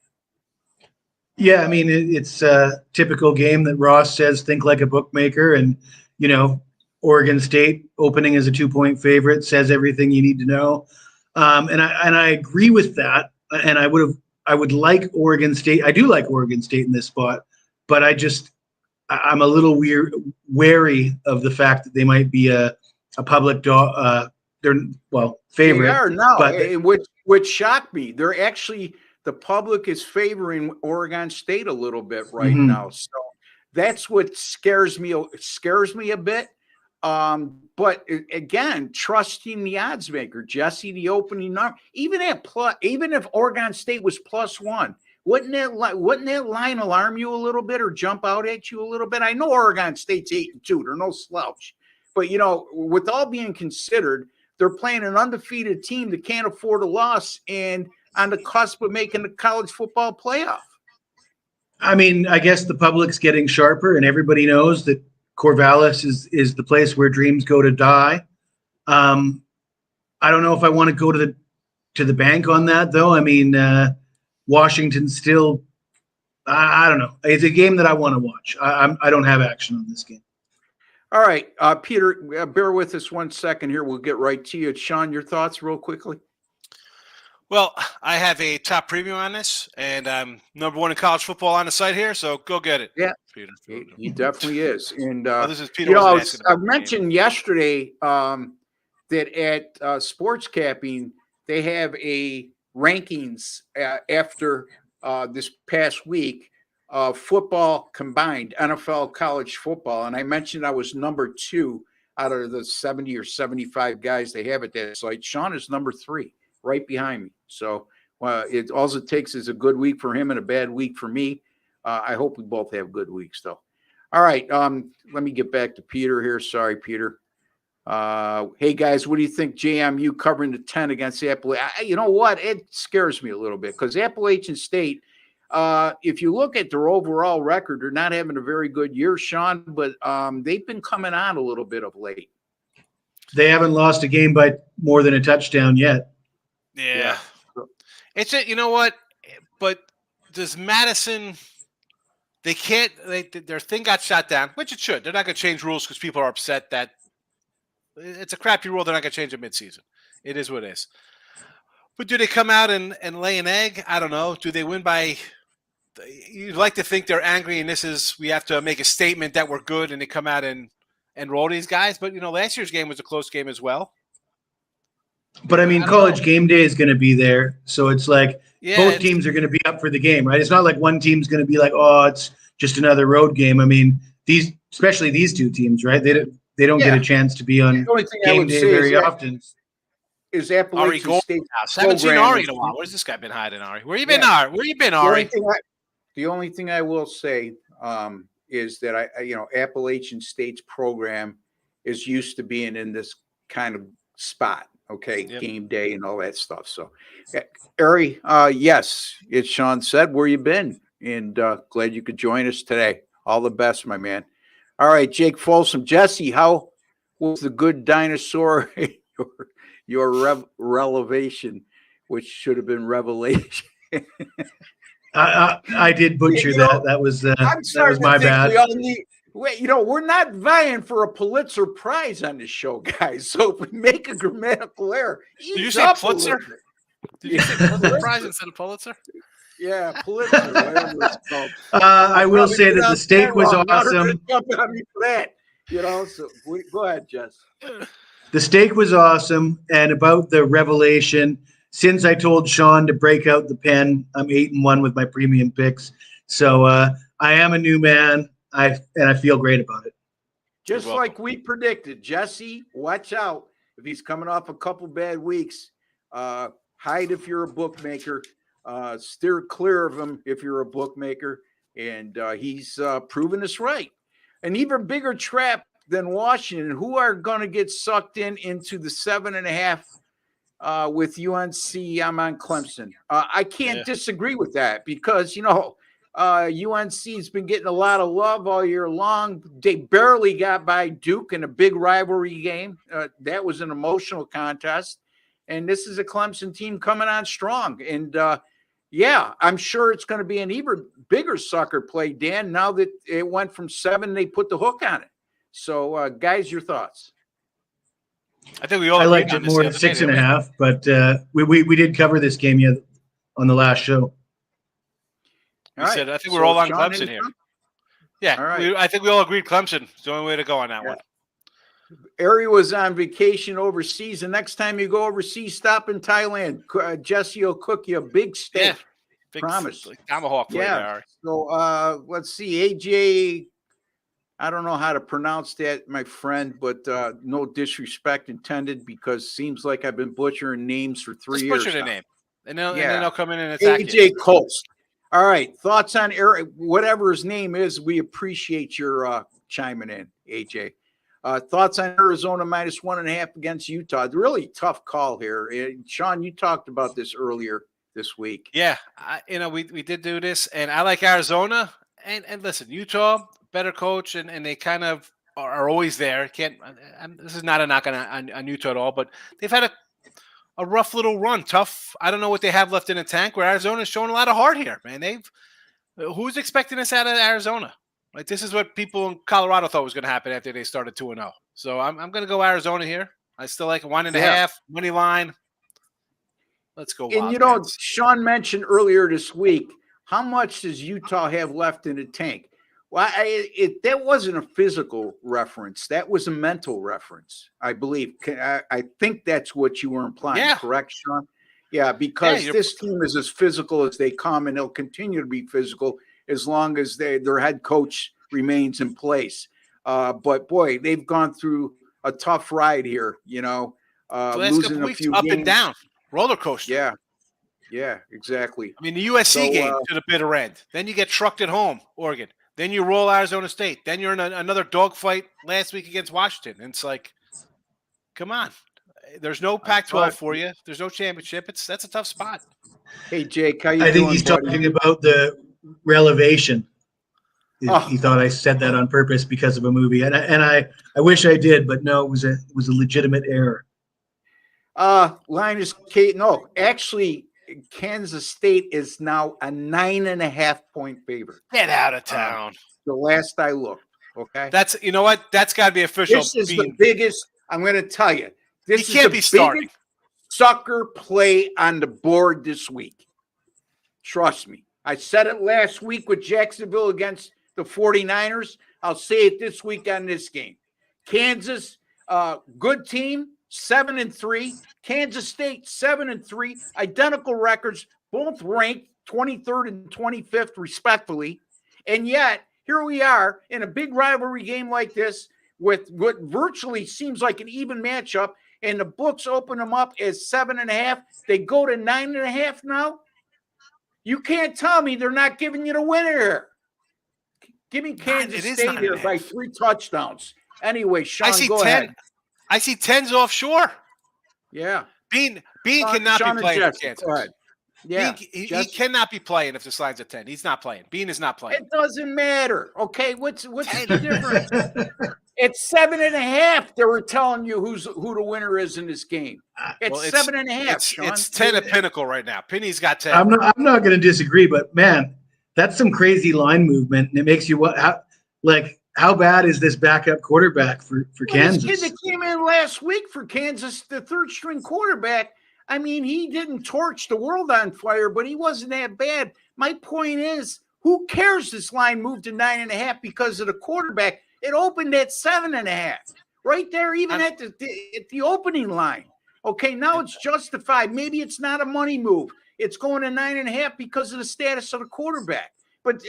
Yeah, I mean, it's a typical game that Ross says, think like a bookmaker. And, Oregon State opening as a 2-point favorite says everything you need to know. And I agree with that. And I would like Oregon State. I do like Oregon State in this spot, but I'm a little wary of the fact that they might be a public favorite. They are now, but which shocked me. They're actually, the public is favoring Oregon State a little bit right now. So that's what scares me a bit. But again, trusting the odds maker, Jesse, the opening number, even if Oregon State was +1, wouldn't that line alarm you a little bit or jump out at you a little bit? I know Oregon State's 8-2; they're no slouch, but with all being considered, they're playing an undefeated team that can't afford a loss and on the cusp of making the college football playoff. I mean, I guess the public's getting sharper, and everybody knows that Corvallis is the place where dreams go to die. I don't know if I want to go to the bank on that, though. I mean, Washington still. I don't know. It's a game that I want to watch. I don't have action on this game. All right, Peter, bear with us 1 second here. We'll get right to you. Sean, your thoughts real quickly. Well, I have a top preview on this, and I'm number 1 in college football on the site here, so go get it. Yeah, Peter. He definitely is. And this is Peter. I mentioned yesterday that at Sports Capping they have a rankings after this past week of football combined, NFL, college football, and I mentioned I was number 2 out of the 70 or 75 guys they have at that site. Sean is number 3. Right behind me. So all it takes is a good week for him and a bad week for me. I hope we both have good weeks, though. All right. Let me get back to Peter here. Sorry, Peter. Hey, guys, what do you think JMU covering the 10 against Appalachian? You know what? It scares me a little bit because Appalachian State, if you look at their overall record, they're not having a very good year, Sean, but they've been coming on a little bit of late. They haven't lost a game by more than a touchdown yet. Yeah. It's you know what? But does Madison? They can't. Their thing got shot down, which it should. They're not going to change rules because people are upset that it's a crappy rule. They're not going to change it midseason. It is what it is. But do they come out and lay an egg? I don't know. Do they win by? You'd like to think they're angry, and we have to make a statement that we're good, and they come out and roll these guys. But last year's game was a close game as well. But I mean, college game day is going to be there. So it's like both teams are going to be up for the game, right? It's not like one team's going to be like, oh, it's just another road game. I mean, especially these two teams, right? They don't get a chance to be on game day very often. Is Appalachian State? I haven't seen Ari in a while. Where's this guy been hiding, Ari? Where you been, Ari? Where you been, Ari? The only thing I will say is that Appalachian State's program is used to being in this kind of spot. Okay, yep. Game day and all that stuff. So, Ari, yes, it's Sean said, where you been? And glad you could join us today. All the best, my man. All right, Jake Folsom. Jesse, how was the good dinosaur your revelation, which should have been revelation? I did butcher that. That was my bad. We're not vying for a Pulitzer Prize on this show, guys. So if we make a grammatical error, did you say Pulitzer? Did you say Pulitzer Prize instead of Pulitzer? Yeah, Pulitzer, whatever it's called. I will say that the steak was awesome. So go ahead, Jess. The steak was awesome, and about the revelation. Since I told Sean to break out the pen, I'm 8-1 with my premium picks. So I am a new man. I feel great about it. Just like we predicted. Jesse, watch out. If he's coming off a couple bad weeks, hide if you're a bookmaker. Steer clear of him if you're a bookmaker. And he's proven us right. An even bigger trap than Washington, who are going to get sucked into the 7.5 with UNC. I'm on Clemson. I can't disagree with that because, UNC's been getting a lot of love all year long. They barely got by Duke in a big rivalry game. That was an emotional contest. And this is a Clemson team coming on strong. And, I'm sure it's going to be an even bigger sucker play, Dan. Now that it went from 7, they put the hook on it. So, guys, your thoughts? I think we all. I liked it more at 6.5, but we did cover this game on the last show. I think we're all on Sean, Clemson here. Yeah, all right. I think we all agreed Clemson is the only way to go on that one. Ari was on vacation overseas. The next time you go overseas, stop in Thailand. Jesse will cook you a big steak. Yeah, big, promise. Like tomahawk flavor. Yeah. So let's see. AJ, I don't know how to pronounce that, my friend, but no disrespect intended, because seems like I've been butchering names for 3 years. Butcher the name, and then they'll come in and attack AJ you. Colts. All right. Thoughts on Eric, whatever his name is. We appreciate your chiming in, AJ. Thoughts on Arizona -1.5 against Utah. Really tough call here. Sean, you talked about this earlier this week. Yeah, we did do this, and I like Arizona. And listen, Utah, better coach, and they kind of are always there. This is not a knock on Utah at all, but they've had a rough little run. Tough. I don't know what they have left in the tank. Where Arizona's showing a lot of heart here, man. Who's expecting this out of Arizona? Like, this is what people in Colorado thought was going to happen after they started 2-0. So I'm going to go Arizona here. I still like 1.5 money line. Let's go. And Sean mentioned earlier this week, how much does Utah have left in the tank? Well, that wasn't a physical reference. That was a mental reference, I believe. I think that's what you were implying. Yeah. Correct, Sean? Yeah, because this team is as physical as they come, and they'll continue to be physical as long as their head coach remains in place. But boy, they've gone through a tough ride here, losing a few up games. And down, roller coaster. Yeah, exactly. I mean, the USC game to the bitter end. Then you get trucked at home, Oregon. Then you roll Arizona State. Then you're in another dogfight last week against Washington. And it's like, come on. There's no Pac-12 for you. There's no championship. That's a tough spot. Hey, Jake, how you doing? I think he's talking about the relevation. He thought I said that on purpose because of a movie, and I wish I did, but no, it was a legitimate error. Linus Kate. No, actually, Kansas State is now a 9.5 point favorite. Get out of town. The last I looked. Okay, that's what. That's got to be official. This is the biggest. I'm going to tell you. This can't be starting. Sucker play on the board this week. Trust me. I said it last week with Jacksonville against the 49ers. I'll say it this week on this game. Kansas, good team, 7-3. Kansas State, 7-3. Identical records, both ranked 23rd and 25th, respectfully. And yet, here we are in a big rivalry game like this with what virtually seems like an even matchup, and the books open them up as 7.5. They go to 9.5 now. You can't tell me they're not giving you the winner here. Give me Kansas State here by 3 touchdowns. Anyway, Sean, go ahead. I see 10s offshore. Yeah. Bean cannot be playing for Kansas. Go ahead. Yeah. He cannot be playing if the line's at 10. He's not playing. Bean is not playing. It doesn't matter. Okay, what's the difference? It's 7.5. They were telling you who the winner is in this game. It's 7.5. Sean. It's 10 at Pinnacle right now. Penny's got 10. I'm not going to disagree, but man, that's some crazy line movement, and it makes you how bad is this backup quarterback for Kansas? This kid that came in last week for Kansas, the third string quarterback. I mean, he didn't torch the world on fire, but he wasn't that bad. My point is, who cares? This line moved to 9.5 because of the quarterback. It opened at 7.5, right there, even at the opening line. Okay, now it's justified. Maybe it's not a money move. It's going to 9.5 because of the status of the quarterback. But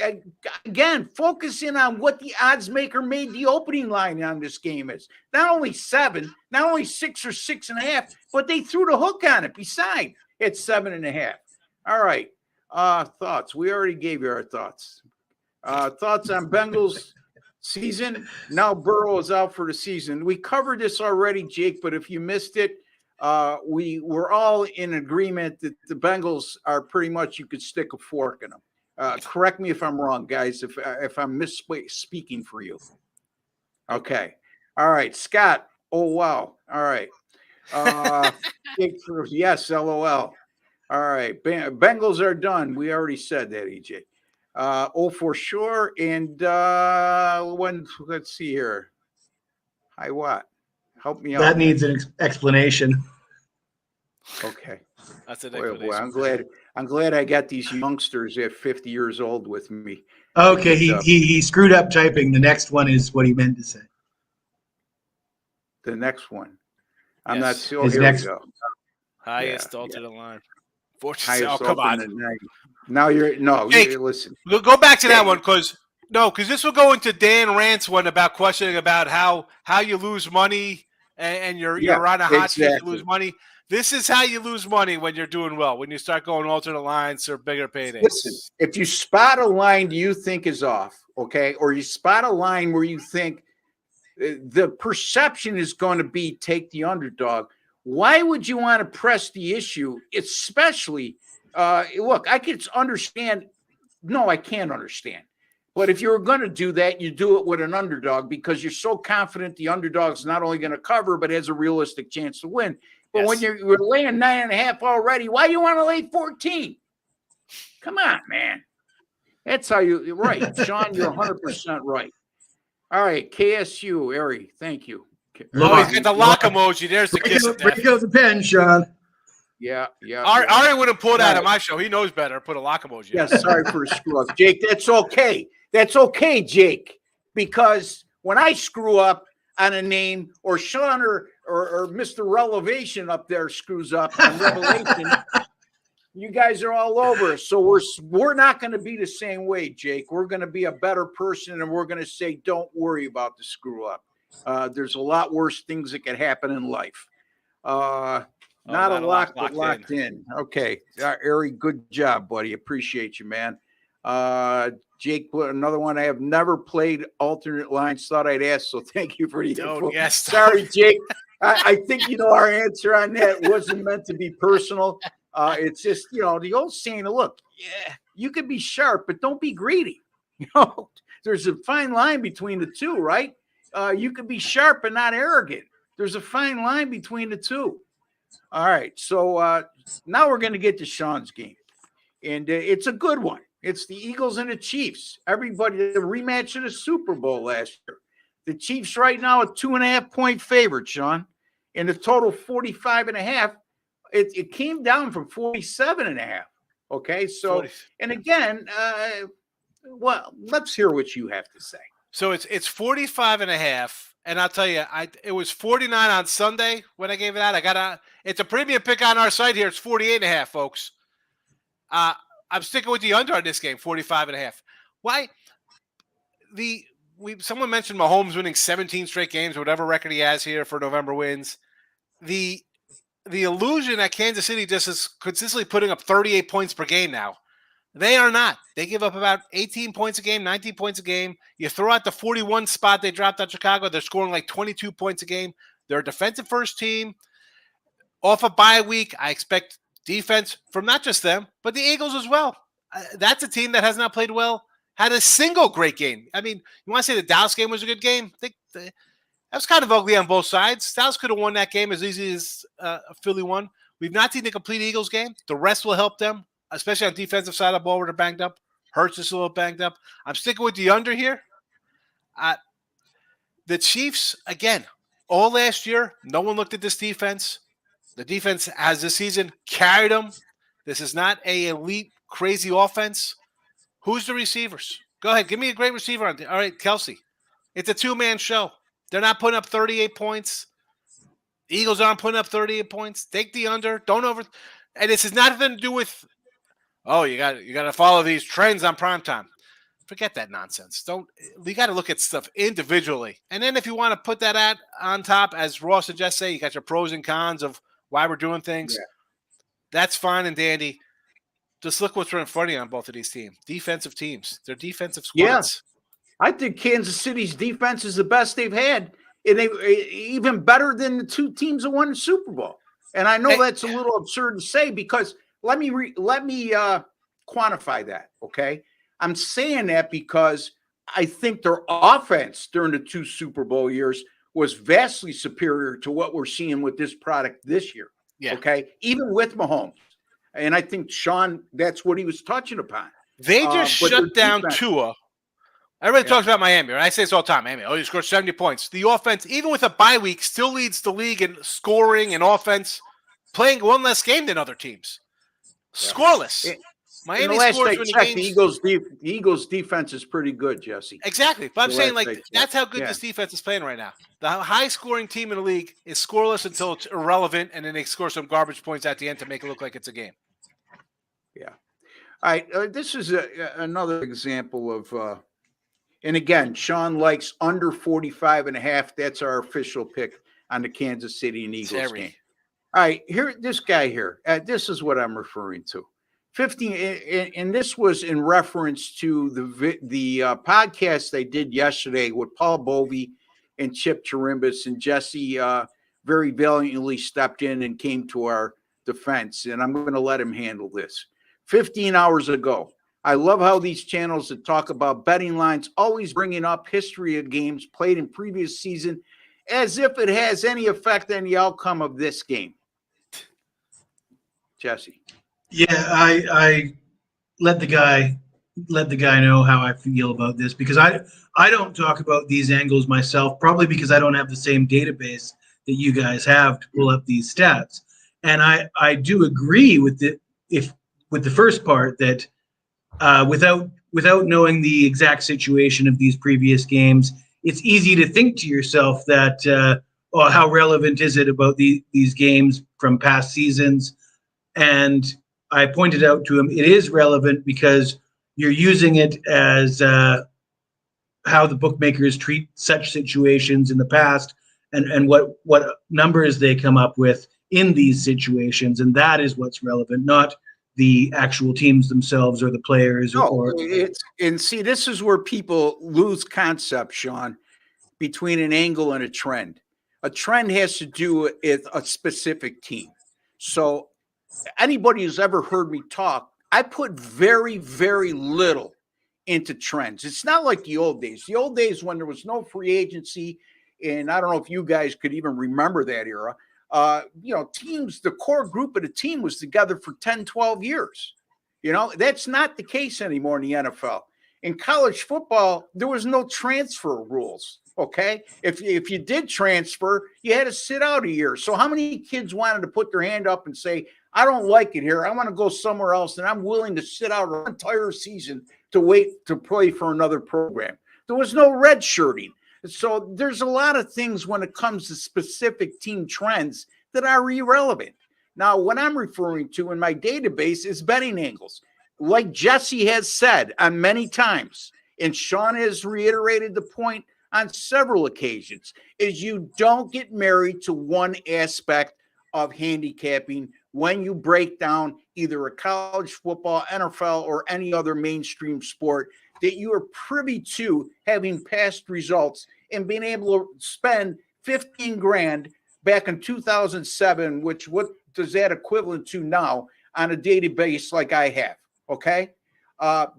again, focus in on what the odds maker made the opening line on this game is. Not only 7, not only 6 or 6.5, but they threw the hook on it. Besides, it's 7.5. All right. Thoughts. We already gave you our thoughts. Thoughts on Bengals season. Now Burrow is out for the season. We covered this already, Jake, but if you missed it, we were all in agreement that the Bengals are pretty much, you could stick a fork in them. Correct me if I'm wrong, guys, if I'm misspeaking for you. Okay. All right. Scott. Oh, wow. All right. Yes, LOL. All right. Bengals are done. We already said that, EJ. Oh, for sure. And let's see here. Hi, what? Help me out. That needs an explanation. Okay. That's an Boy, explanation. I'm glad I got these youngsters at 50 years old with me. Okay, he screwed up typing. The next one is what he meant to say. The next one. I'm not Yes. sure. His Here next- we go. Highest alternate line. Highest come on. alternate 90. Now Jake, listen. Go back to that one because this will go into Dan Rant's one about questioning about how you lose money and you're on a hot streak, you lose money. This is how you lose money when you're doing well, when you start going alternate lines or bigger paydays. Listen, if you spot a line you think is off, okay, or you spot a line where you think the perception is going to be take the underdog, why would you want to press the issue? Especially, look, I can understand. No, I can't understand. But if you're going to do that, you do it with an underdog because you're so confident the underdog's not only going to cover, but has a realistic chance to win. But when you're laying 9.5 already, why do you want to lay 14? Come on, man. That's how you're right. Sean, you're 100% right. All right, KSU, Ari, thank you. Oh, he's got the lock emoji. There's the kiss of death. Break out the pen, Sean. Yeah. Ari wouldn't pull that on my show. He knows better. Put a lock emoji. Yeah, sorry for the screw up. Jake, that's okay. That's okay, Jake. Because when I screw up on a name or Sean or Mr. Relevation up there screws up on Revelation, you guys are all over us. So we're not going to be the same way, Jake. We're going to be a better person and we're going to say, don't worry about the screw up. There's a lot worse things that can happen in life. Not a lock, but locked in. Okay. Ari, good job, buddy. Appreciate you, man. Jake put another one. I have never played alternate lines. Thought I'd ask, so thank you for the info. Yes. Sorry, Jake. I think you know our answer on that. It wasn't meant to be personal. It's just, the old saying, look, you could be sharp, but don't be greedy. There's a fine line between the two, right? You could be sharp but not arrogant. There's a fine line between the two. All right. So now we're going to get to Sean's game. And it's a good one. It's the Eagles and the Chiefs. Everybody, the rematch of the Super Bowl last year. The Chiefs right now a 2.5-point favorite, Sean. And the total 45.5. It came down from 47.5. Okay. So, 40. And again, let's hear what you have to say. So it's 45.5. And I'll tell you, it was 49 on Sunday when I gave it out. It's a premium pick on our site here. It's 48.5, folks. I'm sticking with the under on this game, 45.5. Why? Someone mentioned Mahomes winning 17 straight games, whatever record he has here for November wins. The illusion that Kansas City just is consistently putting up 38 points per game now. They are not. They give up about 18 points a game, 19 points a game. You throw out the 41 spot they dropped on Chicago, they're scoring like 22 points a game. They're a defensive first team. Off a bye week, I expect defense from not just them, but the Eagles as well. That's a team that has not played well, had a single great game. I mean, you want to say the Dallas game was a good game? That was kind of ugly on both sides. Dallas could have won that game as easy as Philly won. We've not seen the complete Eagles game. The rest will help them, especially on the defensive side of the ball where they're banged up. Hurts is a little banged up. I'm sticking with the under here. The Chiefs, again, all last year, no one looked at this defense. The defense has this season carried them. This is not a elite, crazy offense. Who's the receivers? Go ahead. Give me a great receiver. All right, Kelsey. It's a two-man show. They're not putting up 38 points. The Eagles aren't putting up 38 points. Take the under. Don't over. And this has nothing to do with, you got to follow these trends on primetime. Forget that nonsense. We got to look at stuff individually. And then if you want to put that on top, as Ross suggests, you got your pros and cons of why we're doing things. Yeah. That's fine and dandy. Just look what's right in front of you on both of these teams. Defensive teams. They're defensive squads. Yeah. I think Kansas City's defense is the best they've had. And they even better than the two teams that won the Super Bowl. And I know that's a little absurd to say because let me quantify that, okay? I'm saying that because I think their offense during the 2 Super Bowl years was vastly superior to what we're seeing with this product this year, okay? Even with Mahomes. And I think, Sean, that's what he was touching upon. They just shut down Tua. Everybody talks about Miami, right? I say this all the time. Miami, you scored 70 points. The offense, even with a bye week, still leads the league in scoring and offense, playing one less game than other teams. Scoreless. Miami scores when the Eagles' defense is pretty good, Jesse. Exactly. But I'm saying, that's how good this defense is playing right now. The high-scoring team in the league is scoreless until it's irrelevant, and then they score some garbage points at the end to make it look like it's a game. Yeah. All right. This is another example of and again, Sean likes under 45.5. That's our official pick on the Kansas City and Eagles game. All right, this guy here. This is what I'm referring to. 15, and this was in reference to the podcast they did yesterday with Paul Bovey and Chip Chirimbus, and Jesse very valiantly stepped in and came to our defense. And I'm going to let him handle this. 15 hours ago. I love how these channels that talk about betting lines always bringing up history of games played in previous season as if it has any effect on the outcome of this game. Jesse. Yeah, I let the guy know how I feel about this, because I don't talk about these angles myself, probably because I don't have the same database that you guys have to pull up these stats. And I do agree with the first part that without knowing the exact situation of these previous games, it's easy to think to yourself that, how relevant is it about these games from past seasons? And I pointed out to him, it is relevant because you're using it as how the bookmakers treat such situations in the past, and what numbers they come up with in these situations. And that is what's relevant, not the actual teams themselves or the players. See, this is where people lose concept, Sean, between an angle and a trend. A trend has to do with a specific team. So anybody who's ever heard me talk, I put very, very little into trends. It's not like the old days. The old days when there was no free agency, and I don't know if you guys could even remember that era. Teams, the core group of the team was together for 10, 12 years. That's not the case anymore in the NFL. In college football, there was no transfer rules. Okay. If you did transfer, you had to sit out a year. So how many kids wanted to put their hand up and say, I don't like it here, I want to go somewhere else, and I'm willing to sit out an entire season to wait to play for another program? There was no red shirting. So there's a lot of things when it comes to specific team trends that are irrelevant. Now, what I'm referring to in my database is betting angles. Like Jesse has said on many times, and Sean has reiterated the point on several occasions, is you don't get married to one aspect of handicapping when you break down either a college football, NFL, or any other mainstream sport that you are privy to having past results and being able to spend 15 grand back in 2007, which what does that equivalent to now on a database like I have? Okay.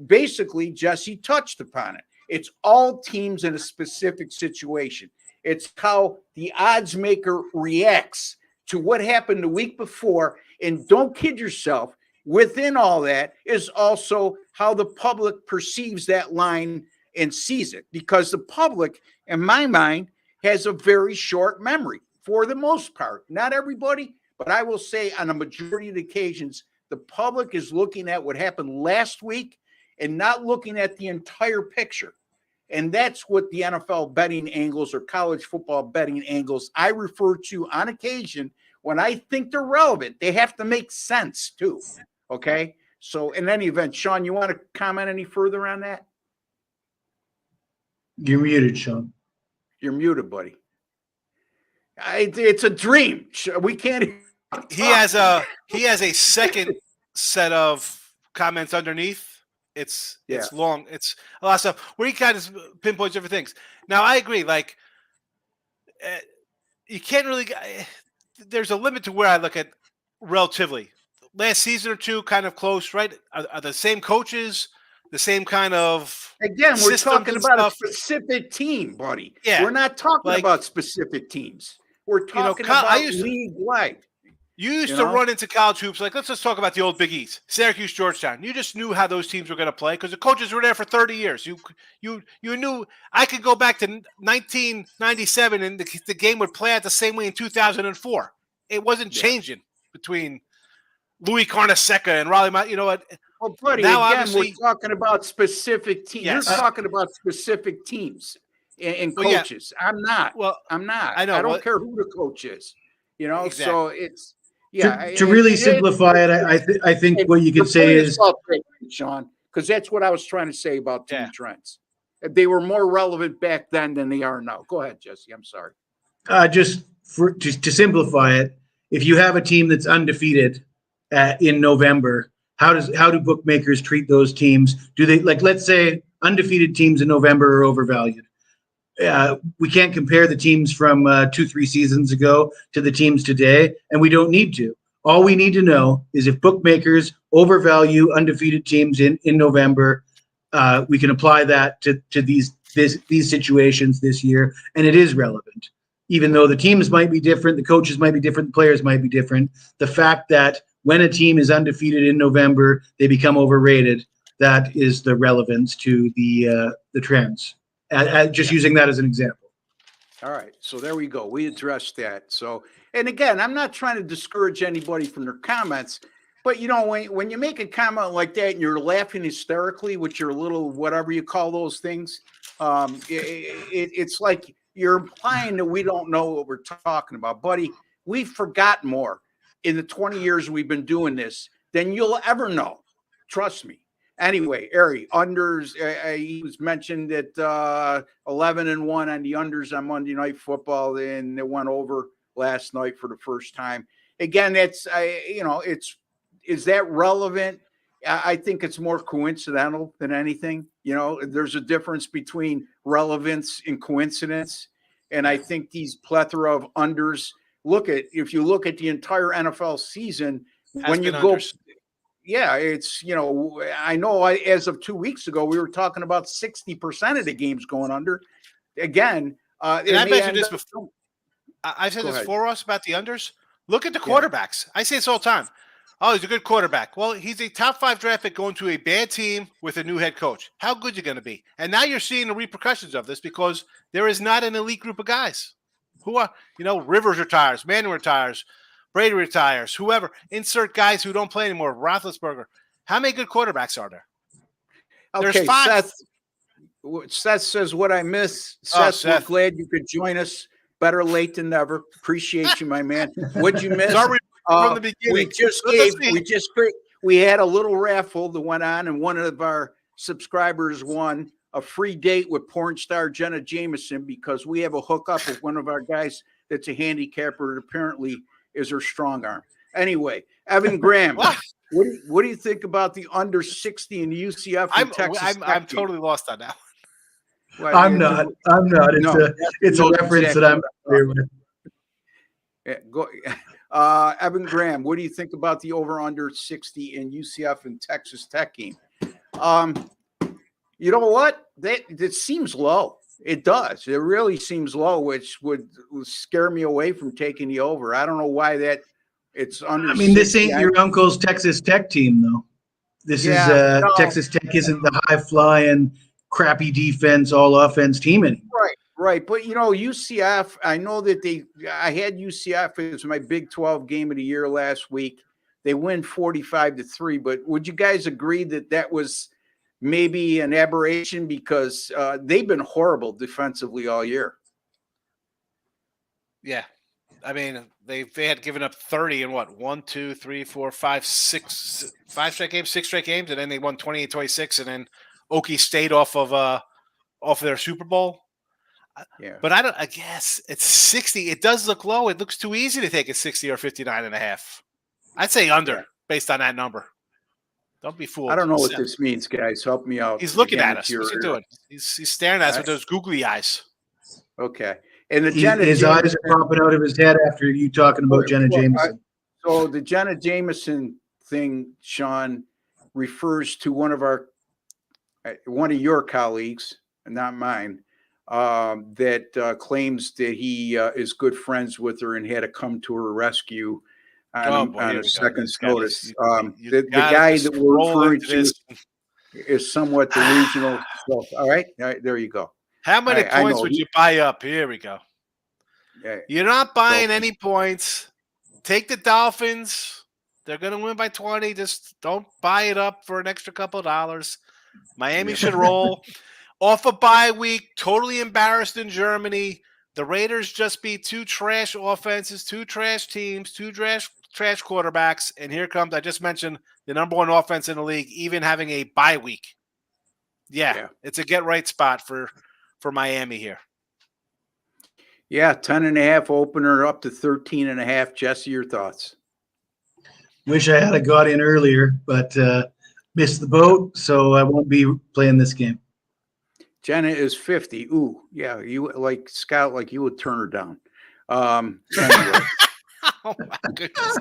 Basically, Jesse touched upon it. It's all teams in a specific situation. It's how the odds maker reacts to what happened the week before. And don't kid yourself, within all that is also how the public perceives that line and sees it, because the public, in my mind, has a very short memory for the most part. Not everybody, but I will say on a majority of the occasions, the public is looking at what happened last week and not looking at the entire picture. And that's what the NFL betting angles or college football betting angles I refer to on occasion when I think they're relevant. They have to make sense too. Okay. So in any event, Sean, you want to comment any further on that? You're muted, Sean. You're muted, buddy. It's a dream. We can't. He has a second set of comments underneath. It's long. It's a lot of stuff where he kind of pinpoints different things. Now, I agree. Like, you can't really. There's a limit to where I look at relatively. last season or two kind of close, right? Are the same coaches, the same kind of Again, we're systems talking and about stuff? a specific team, buddy. Yeah, We're not talking like, about specific teams. We're you know, talking I about used to- league-wide. You used You to know? run into college hoops. Like, let's just talk about the old Big East, Syracuse, Georgetown. You just knew how those teams were going to play because the coaches were there for 30 years. You knew. I could go back to 1997 and the game would play out the same way in 2004. It wasn't changing between Louis Carnesecca and Raleigh. You know what? Well, buddy, Now, again, obviously- we're talking about specific teams. Yes. You're talking about specific teams and Well, yeah. coaches. I'm not. Well, I'm not. I know, I don't but- care who the coach is. You know, Exactly. so it's To really simplify it, I think what you could say is Sean, because that's what I was trying to say about team Yeah. trends. They were more relevant back then than they are now. Go ahead, Jesse. I'm sorry. just to simplify it, if you have a team that's undefeated in November, how do bookmakers treat those teams? Do they, like, let's say undefeated teams in November are overvalued? We can't compare the teams from 2-3 seasons ago to the teams today, and we don't need to. All we need to know is if bookmakers overvalue undefeated teams in November, we can apply that to these situations this year, and it is relevant. Even though the teams might be different, the coaches might be different, the players might be different, the fact that when a team is undefeated in November, they become overrated, that is the relevance to the trends. Just using that as an example. All right. So there we go. We addressed that. So, and again, I'm not trying to discourage anybody from their comments, but you know, when you make a comment like that and you're laughing hysterically with your little, whatever you call those things, it's like you're implying that we don't know what we're talking about, buddy. We've forgotten more in the 20 years we've been doing this than you'll ever know. Trust me. Anyway, Ari, unders, he was mentioned at 11-1 on the unders on Monday Night Football, and it went over last night for the first time. Again, that's, is that relevant? I think it's more coincidental than anything. You know, there's a difference between relevance and coincidence. And I think these plethora of unders, if you look at the entire NFL season, when you go unders. Yeah, it's, I know as of 2 weeks ago, we were talking about 60% of the games going under. Again, and I mentioned this before. I've said this for us about the unders. Look at the quarterbacks. I say this all the time. Oh, he's a good quarterback. Well, he's a top 5 draft pick going to a bad team with a new head coach. How good are you going to be? And now you're seeing the repercussions of this because there is not an elite group of guys who are, Rivers retires, Manning retires, Brady retires, whoever. Insert guys who don't play anymore. Roethlisberger. How many good quarterbacks are there? Okay, there's 5. Seth says what I miss. Seth, we're glad you could join us. Better late than never. Appreciate you, my man. What'd you miss? Sorry from the beginning. We had a little raffle that went on, and one of our subscribers won a free date with porn star Jenna Jameson because we have a hookup with one of our guys that's a handicapper that apparently is her strong arm. Anyway, Evan Graham, what do you think about the under 60 in the UCF and Texas? I'm totally lost on that one. Well, I'm not. It's a reference that I'm familiar with. Yeah, go. Evan Graham, what do you think about the over under 60 in UCF and Texas Tech game? You know what? That seems low. It does. It really seems low, which would scare me away from taking the over. I don't know why it's under. I mean, 60. This ain't your uncle's Texas Tech team, though. This is Texas Tech isn't the high flying, crappy defense, all offense team anymore. Right. But UCF, I know that I had UCF as my Big 12 game of the year last week. They win 45-3. But would you guys agree that was maybe an aberration because they've been horrible defensively all year? Yeah. I mean, they had given up 30 in 1, 2, 3, 4, 5, 6, 5 straight games, 6 straight games, and then they won 28-26, and then Okie stayed off of their Super Bowl. Yeah. But I guess it's 60. It does look low. It looks too easy to take a 60 or 59.5. I'd say under based on that number. Don't be fooled. I don't know what this means, guys. Help me out. He's looking at us. What's he doing? He's staring at us with those googly eyes. Okay. And his eyes are popping out of his head after you talking about Jenna Jameson. So the Jenna Jameson thing, Sean, refers to one of your colleagues, not mine, that claims that he is good friends with her and had to come to her rescue on a second's notice. The guy that we're referring to is somewhat delusional. So, all right, there you go. How many points would you buy up? Here we go. Yeah. You're not buying any points. Take the Dolphins. They're going to win by 20. Just don't buy it up for an extra couple of dollars. Miami should roll. Off a bye week, totally embarrassed in Germany. The Raiders just beat 2 trash offenses, 2 trash teams, 2 trash quarterbacks. And here comes, I just mentioned, the number 1 offense in the league, even having a bye week. Yeah. It's a get-right spot for Miami here. Yeah, 10.5 opener up to 13.5. Jesse, your thoughts? Wish I had got in earlier, but missed the boat, so I won't be playing this game. Jenna is 50. Ooh, yeah, you like Scout, like you would turn her down. Anyway. Oh my goodness.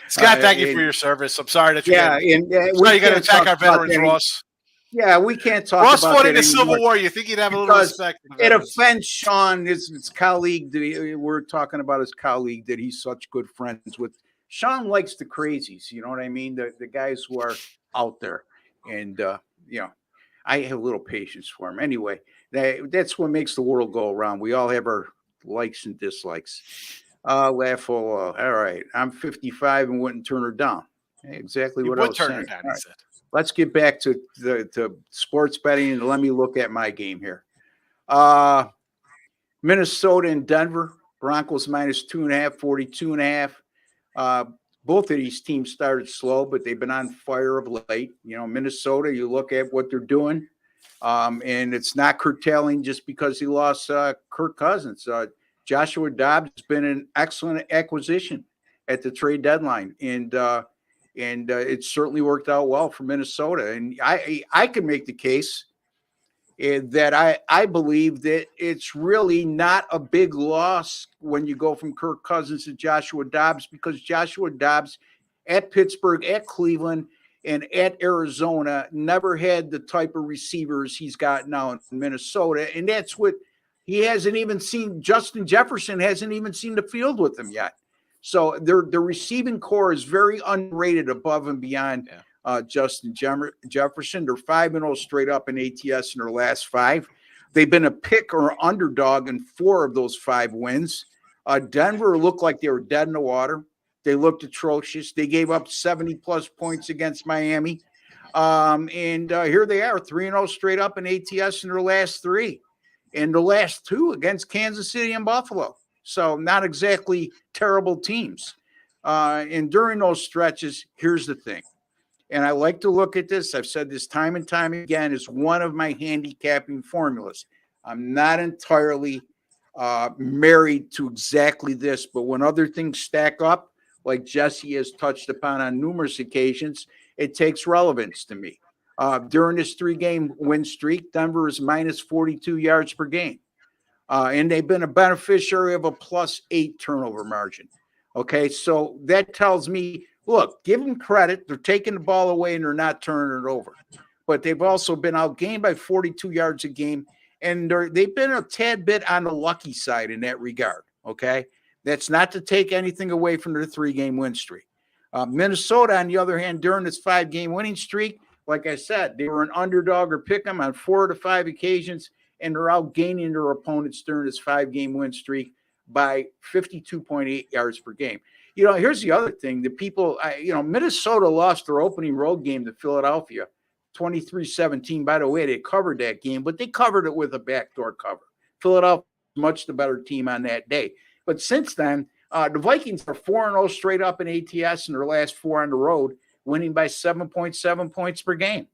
Scott, thank you for your service. I'm sorry that you got to attack our veterans, Ross. Yeah, we can't talk Ross about fought in the Civil War. You think he'd have a little respect? It offends Sean, his colleague. We're talking about his colleague that he's such good friends with. Sean likes the crazies. You know what I mean? The guys who are out there. And, I have a little patience for him. Anyway, that's what makes the world go around. We all have our likes and dislikes. Laugh all right. I'm 55 and wouldn't turn her down. Exactly what I was saying. Her down, he said. Let's get back to sports betting and let me look at my game here. Minnesota and Denver. Broncos -2.5, 42.5. Both of these teams started slow, but they've been on fire of late. Minnesota, you look at what they're doing, and it's not curtailing just because he lost Kirk Cousins. Joshua Dobbs has been an excellent acquisition at the trade deadline, and it certainly worked out well for Minnesota. And I can make the case that I believe that it's really not a big loss when you go from Kirk Cousins to Joshua Dobbs, because Joshua Dobbs at Pittsburgh, at Cleveland, and at Arizona never had the type of receivers he's got now in Minnesota. And that's what he hasn't even seen. Justin Jefferson hasn't even seen the field with him yet. So their receiving core is very underrated above and beyond Justin Jefferson. They're 5-0 straight up in ATS in their last 5. They've been a pick or underdog in 4 of those 5 wins. Denver looked like they were dead in the water. They looked atrocious. They gave up 70-plus points against Miami. And here they are, 3-0 straight up in ATS in their last 3. And the last 2 against Kansas City and Buffalo. So not exactly terrible teams. And during those stretches, here's the thing. And I like to look at this. I've said this time and time again. It's one of my handicapping formulas. I'm not entirely married to exactly this, but when other things stack up, like Jesse has touched upon on numerous occasions, it takes relevance to me. During this 3-game win streak, Denver is -42 yards per game. And they've been a beneficiary of a +8 turnover margin. Okay, so that tells me, look, give them credit. They're taking the ball away and they're not turning it over. But they've also been outgained by 42 yards a game, and they've been a tad bit on the lucky side in that regard. Okay, that's not to take anything away from their 3-game win streak. Minnesota, on the other hand, during this 5-game winning streak, like I said, they were an underdog or pick 'em on 4 to 5 occasions, and they're outgaining their opponents during this 5-game win streak by 52.8 yards per game. Here's the other thing. The people, Minnesota lost their opening road game to Philadelphia, 23-17. By the way, they covered that game, but they covered it with a backdoor cover. Philadelphia was much the better team on that day. But since then, the Vikings are 4-0 straight up in ATS in their last 4 on the road, winning by 7.7 points per game.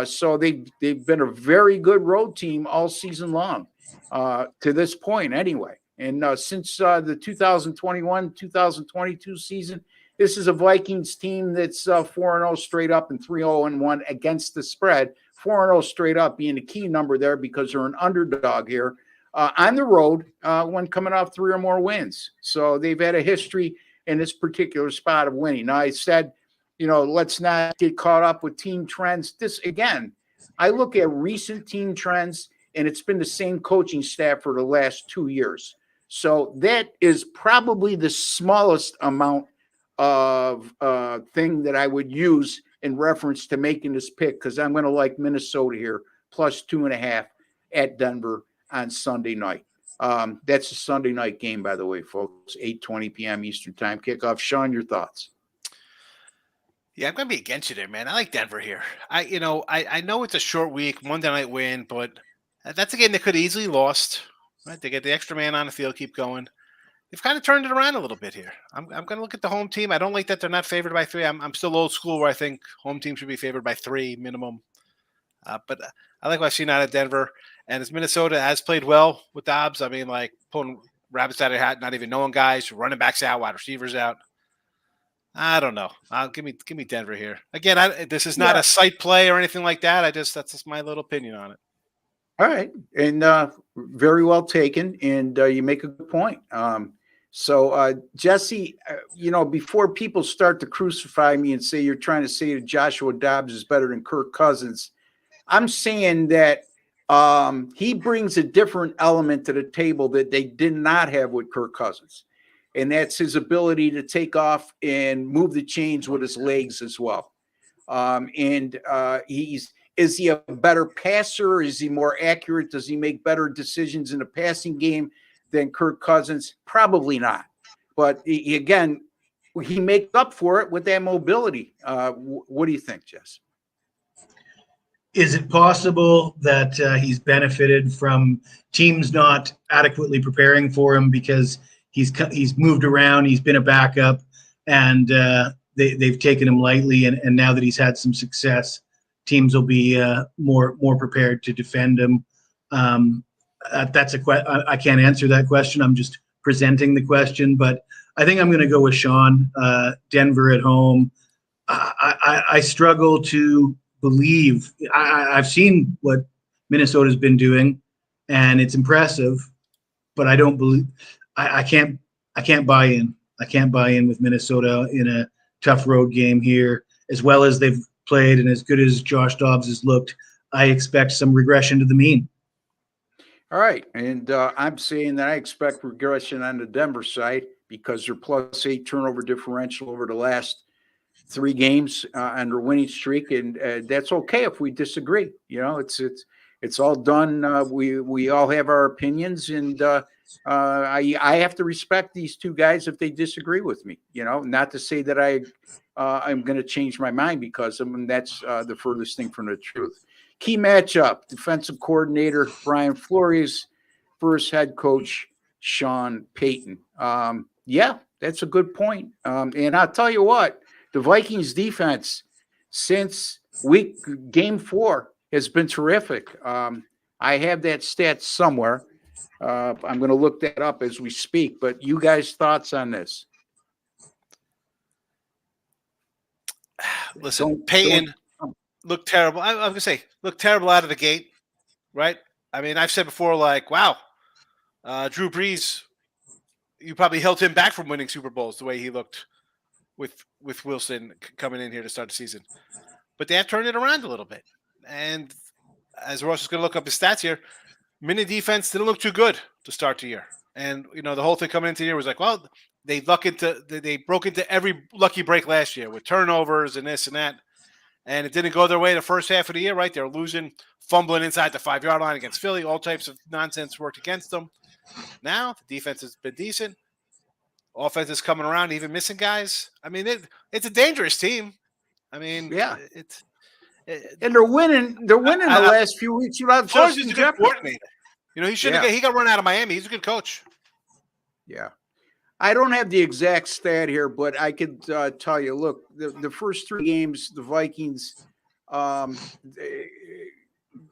So they've been a very good road team all season long, to this point anyway. And since the 2021-2022 season, this is a Vikings team that's 4-0 straight up and 3-0-1 against the spread. 4-0 straight up being the key number there because they're an underdog here on the road when coming off 3 or more wins. So they've had a history in this particular spot of winning. Now, I said let's not get caught up with team trends. This, again, I look at recent team trends, and it's been the same coaching staff for the last 2 years. So that is probably the smallest amount of thing that I would use in reference to making this pick, because I'm going to like Minnesota here, plus 2.5 at Denver on Sunday night. That's a Sunday night game, by the way, folks, 8:20 p.m. Eastern time kickoff. Sean, your thoughts? Yeah, I'm going to be against you there, man. I like Denver here. I know it's a short week, Monday night win, but that's a game they could have easily lost. Right? They get the extra man on the field, keep going. They've kind of turned it around a little bit here. I'm going to look at the home team. I don't like that they're not favored by 3. I'm still old school where I think home team should be favored by 3 minimum. But I like what I've seen out of Denver. And as Minnesota has played well with Dobbs, I mean, like pulling rabbits out of their hat, not even knowing guys, running backs out, wide receivers out. I don't know. Give me Denver here. Again, this is not a sight play or anything like that. that's just my little opinion on it. All right. And very well taken. And you make a good point. So, Jesse, before people start to crucify me and say you're trying to say that Joshua Dobbs is better than Kirk Cousins, I'm saying that he brings a different element to the table that they did not have with Kirk Cousins. And that's his ability to take off and move the chains with his legs as well. Is he a better passer? Is he more accurate? Does he make better decisions in the passing game than Kirk Cousins? Probably not. But he makes up for it with that mobility. What do you think, Jess? Is it possible that he's benefited from teams not adequately preparing for him because he's moved around, he's been a backup, and they've taken him lightly, and now that he's had some success, teams will be more prepared to defend him? That's I can't answer that question. I'm just presenting the question, but I think I'm going to go with Sean. Denver at home. I struggle to believe. I've seen what Minnesota's been doing, and it's impressive, but I don't believe. I can't buy in. I can't buy in with Minnesota in a tough road game here, as well as they've played and as good as Josh Dobbs has looked. I expect some regression to the mean. All right. And I'm saying that I expect regression on the Denver side because they're +8 turnover differential over the last 3 games on their winning streak. And that's okay if we disagree. It's all done. We all have our opinions, and I have to respect these two guys if they disagree with me. Not to say that I'm going to change my mind because of them. That's the furthest thing from the truth. Key matchup: defensive coordinator Brian Flores versus head coach Sean Payton. That's a good point. And I'll tell you what, the Vikings defense since game 4 has been terrific. I have that stat somewhere. I'm going to look that up as we speak. But you guys' thoughts on this? Listen, Payton looked terrible. I was going to say, looked terrible out of the gate, right? I mean, I've said before, wow, Drew Brees, you probably held him back from winning Super Bowls the way he looked with Wilson coming in here to start the season. But they have turned it around a little bit. And as Ross is going to look up his stats here, Minute defense didn't look too good to start the year. And, the whole thing coming into the year was they broke into every lucky break last year with turnovers and this and that. And it didn't go their way the first half of the year, right? They were losing, fumbling inside the 5-yard line against Philly. All types of nonsense worked against them. Now the defense has been decent. Offense is coming around, even missing guys. I mean, it's a dangerous team. I mean, yeah, and they're winning. They're winning the last few weeks without Justin Jefferson. He shouldn't. He got run out of Miami. He's a good coach. Yeah, I don't have the exact stat here, but I could tell you. Look, the first 3 games, the Vikings,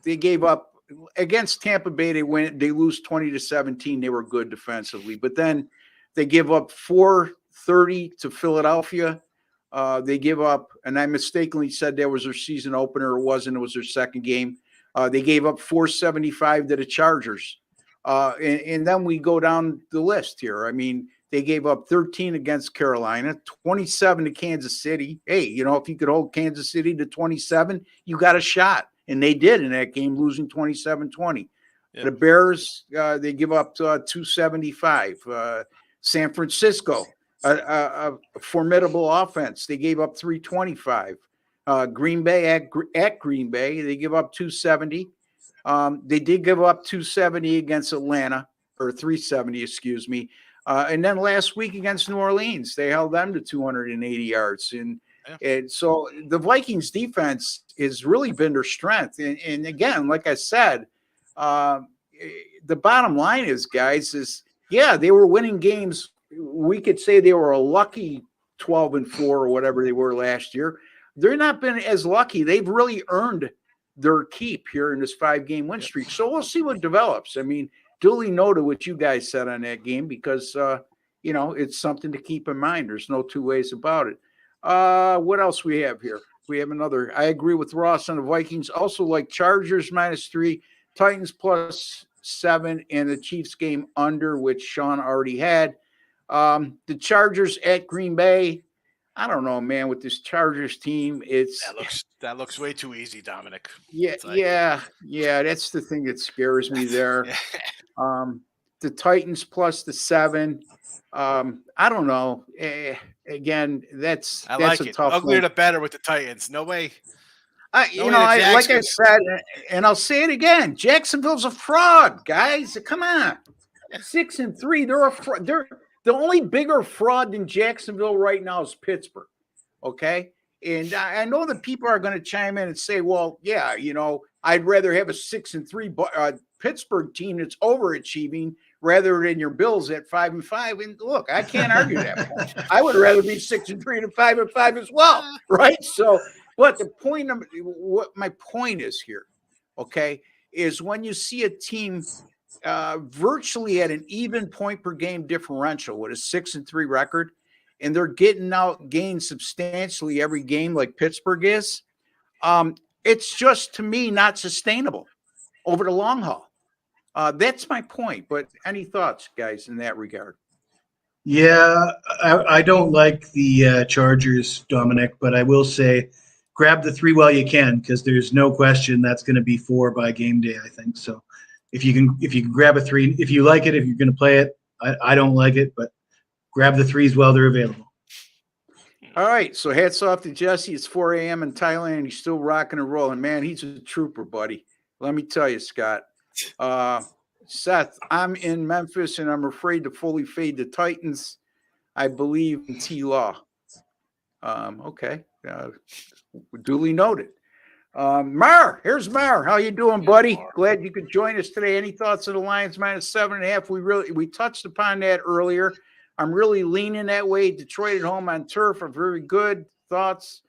they gave up against Tampa Bay. They lose 20-17. They were good defensively, but then they give up 430 to Philadelphia. They give up, and I mistakenly said that was their season opener. It wasn't. It was their second game. They gave up 475 to the Chargers. And then we go down the list here. I mean, They gave up 13 against Carolina, 27 to Kansas City. Hey, if you could hold Kansas City to 27, you got a shot. And they did in that game, losing 27-20. Yep. The Bears, they give up 275. San Francisco, a formidable offense. They gave up 325. Green Bay at Green Bay, they give up 270. They did give up 270 against Atlanta, or 370, excuse me. And then last week against New Orleans, they held them to 280 yards. And so the Vikings defense has really been their strength. And again, like I said, the bottom line is, guys, they were winning games. We could say they were a lucky 12-4 or whatever they were last year. They're not been as lucky. They've really earned their keep here in this 5-game win streak. So we'll see what develops. I mean, duly noted what you guys said on that game because, it's something to keep in mind. There's no two ways about it. What else we have here? We have another. I agree with Ross on the Vikings. Also like Chargers -3, Titans +7, and the Chiefs game under, which Sean already had. The Chargers at Green Bay. I don't know, man, with this Chargers team, that looks way too easy, Dominic. Yeah, that's the thing that scares me there. The Titans +7. I don't know. Again, that's like a it. tough Uglier one. the better with the Titans. No way. Like I said, and I'll say it again, Jacksonville's a fraud, guys. Come on, 6-3. They're the only bigger fraud than Jacksonville right now is Pittsburgh. Okay. And I know that people are going to chime in and say, well, yeah, I'd rather have a 6-3 Pittsburgh team that's overachieving rather than your Bills at 5-5. And look, I can't argue that point. I would rather be 6-3 than 5-5 as well. Right. So, but what my point is here, okay, is when you see a team virtually at an even point per game differential with a 6-3 record, and they're getting outgained substantially every game like Pittsburgh is, it's just, to me, not sustainable over the long haul. That's my point. But any thoughts, guys, in that regard? Yeah, I don't like the Chargers, Dominic, but I will say grab the 3 while you can, because there's no question that's going to be 4 by game day, I think. So if you can grab a 3, if you like it, if you're going to play it, I don't like it, but grab the 3s while they're available. All right. So hats off to Jesse. It's 4 a.m. in Thailand. He's still rocking and rolling. Man, he's a trooper, buddy. Let me tell you, Scott. Seth, I'm in Memphis, and I'm afraid to fully fade the Titans. I believe in T-Law. Okay. Duly noted. Mar, here's Mar. How you doing, buddy? Glad you could join us today. Any thoughts on the Lions -7.5? We touched upon that earlier. I'm really leaning that way. Detroit at home on turf are very good thoughts.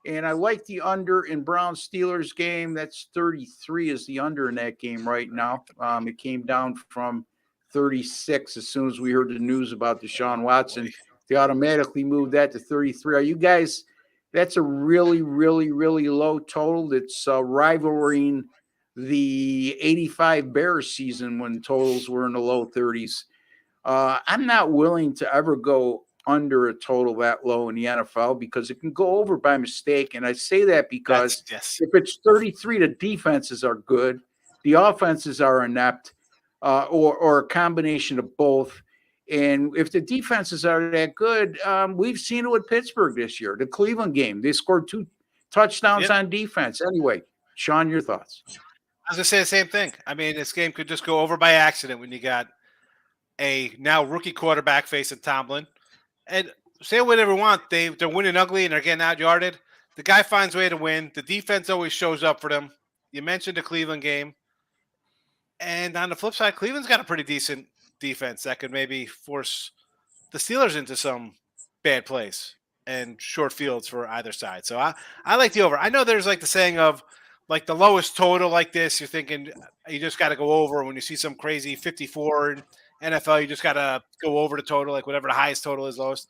And I like the under in Browns-Steelers game. That's 33 is the under in that game right now. It came down from 36 as soon as we heard the news about Deshaun Watson. They automatically moved that to 33. Are you guys – that's a really, really, really low total that's rivaling the 85 Bears season when totals were in the low 30s. I'm not willing to ever go under a total that low in the NFL because it can go over by mistake. And I say that because if it's 33, the defenses are good. The offenses are inept or a combination of both. And if the defenses are that good, we've seen it with Pittsburgh this year. The Cleveland game, they scored 2 touchdowns on defense. Anyway, Sean, your thoughts? I was going to say the same thing. I mean, this game could just go over by accident when you got a now rookie quarterback facing Tomlin. And say whatever you want, they're winning ugly and they're getting out-yarded. The guy finds a way to win. The defense always shows up for them. You mentioned the Cleveland game. And on the flip side, Cleveland's got a pretty decent defense that could maybe force the Steelers into some bad plays and short fields for either side. So I like the over. I know there's like the saying of like the lowest total like this, you're thinking you just got to go over. When you see some crazy 54 in NFL, you just got to go over the total, like whatever the highest total is lowest.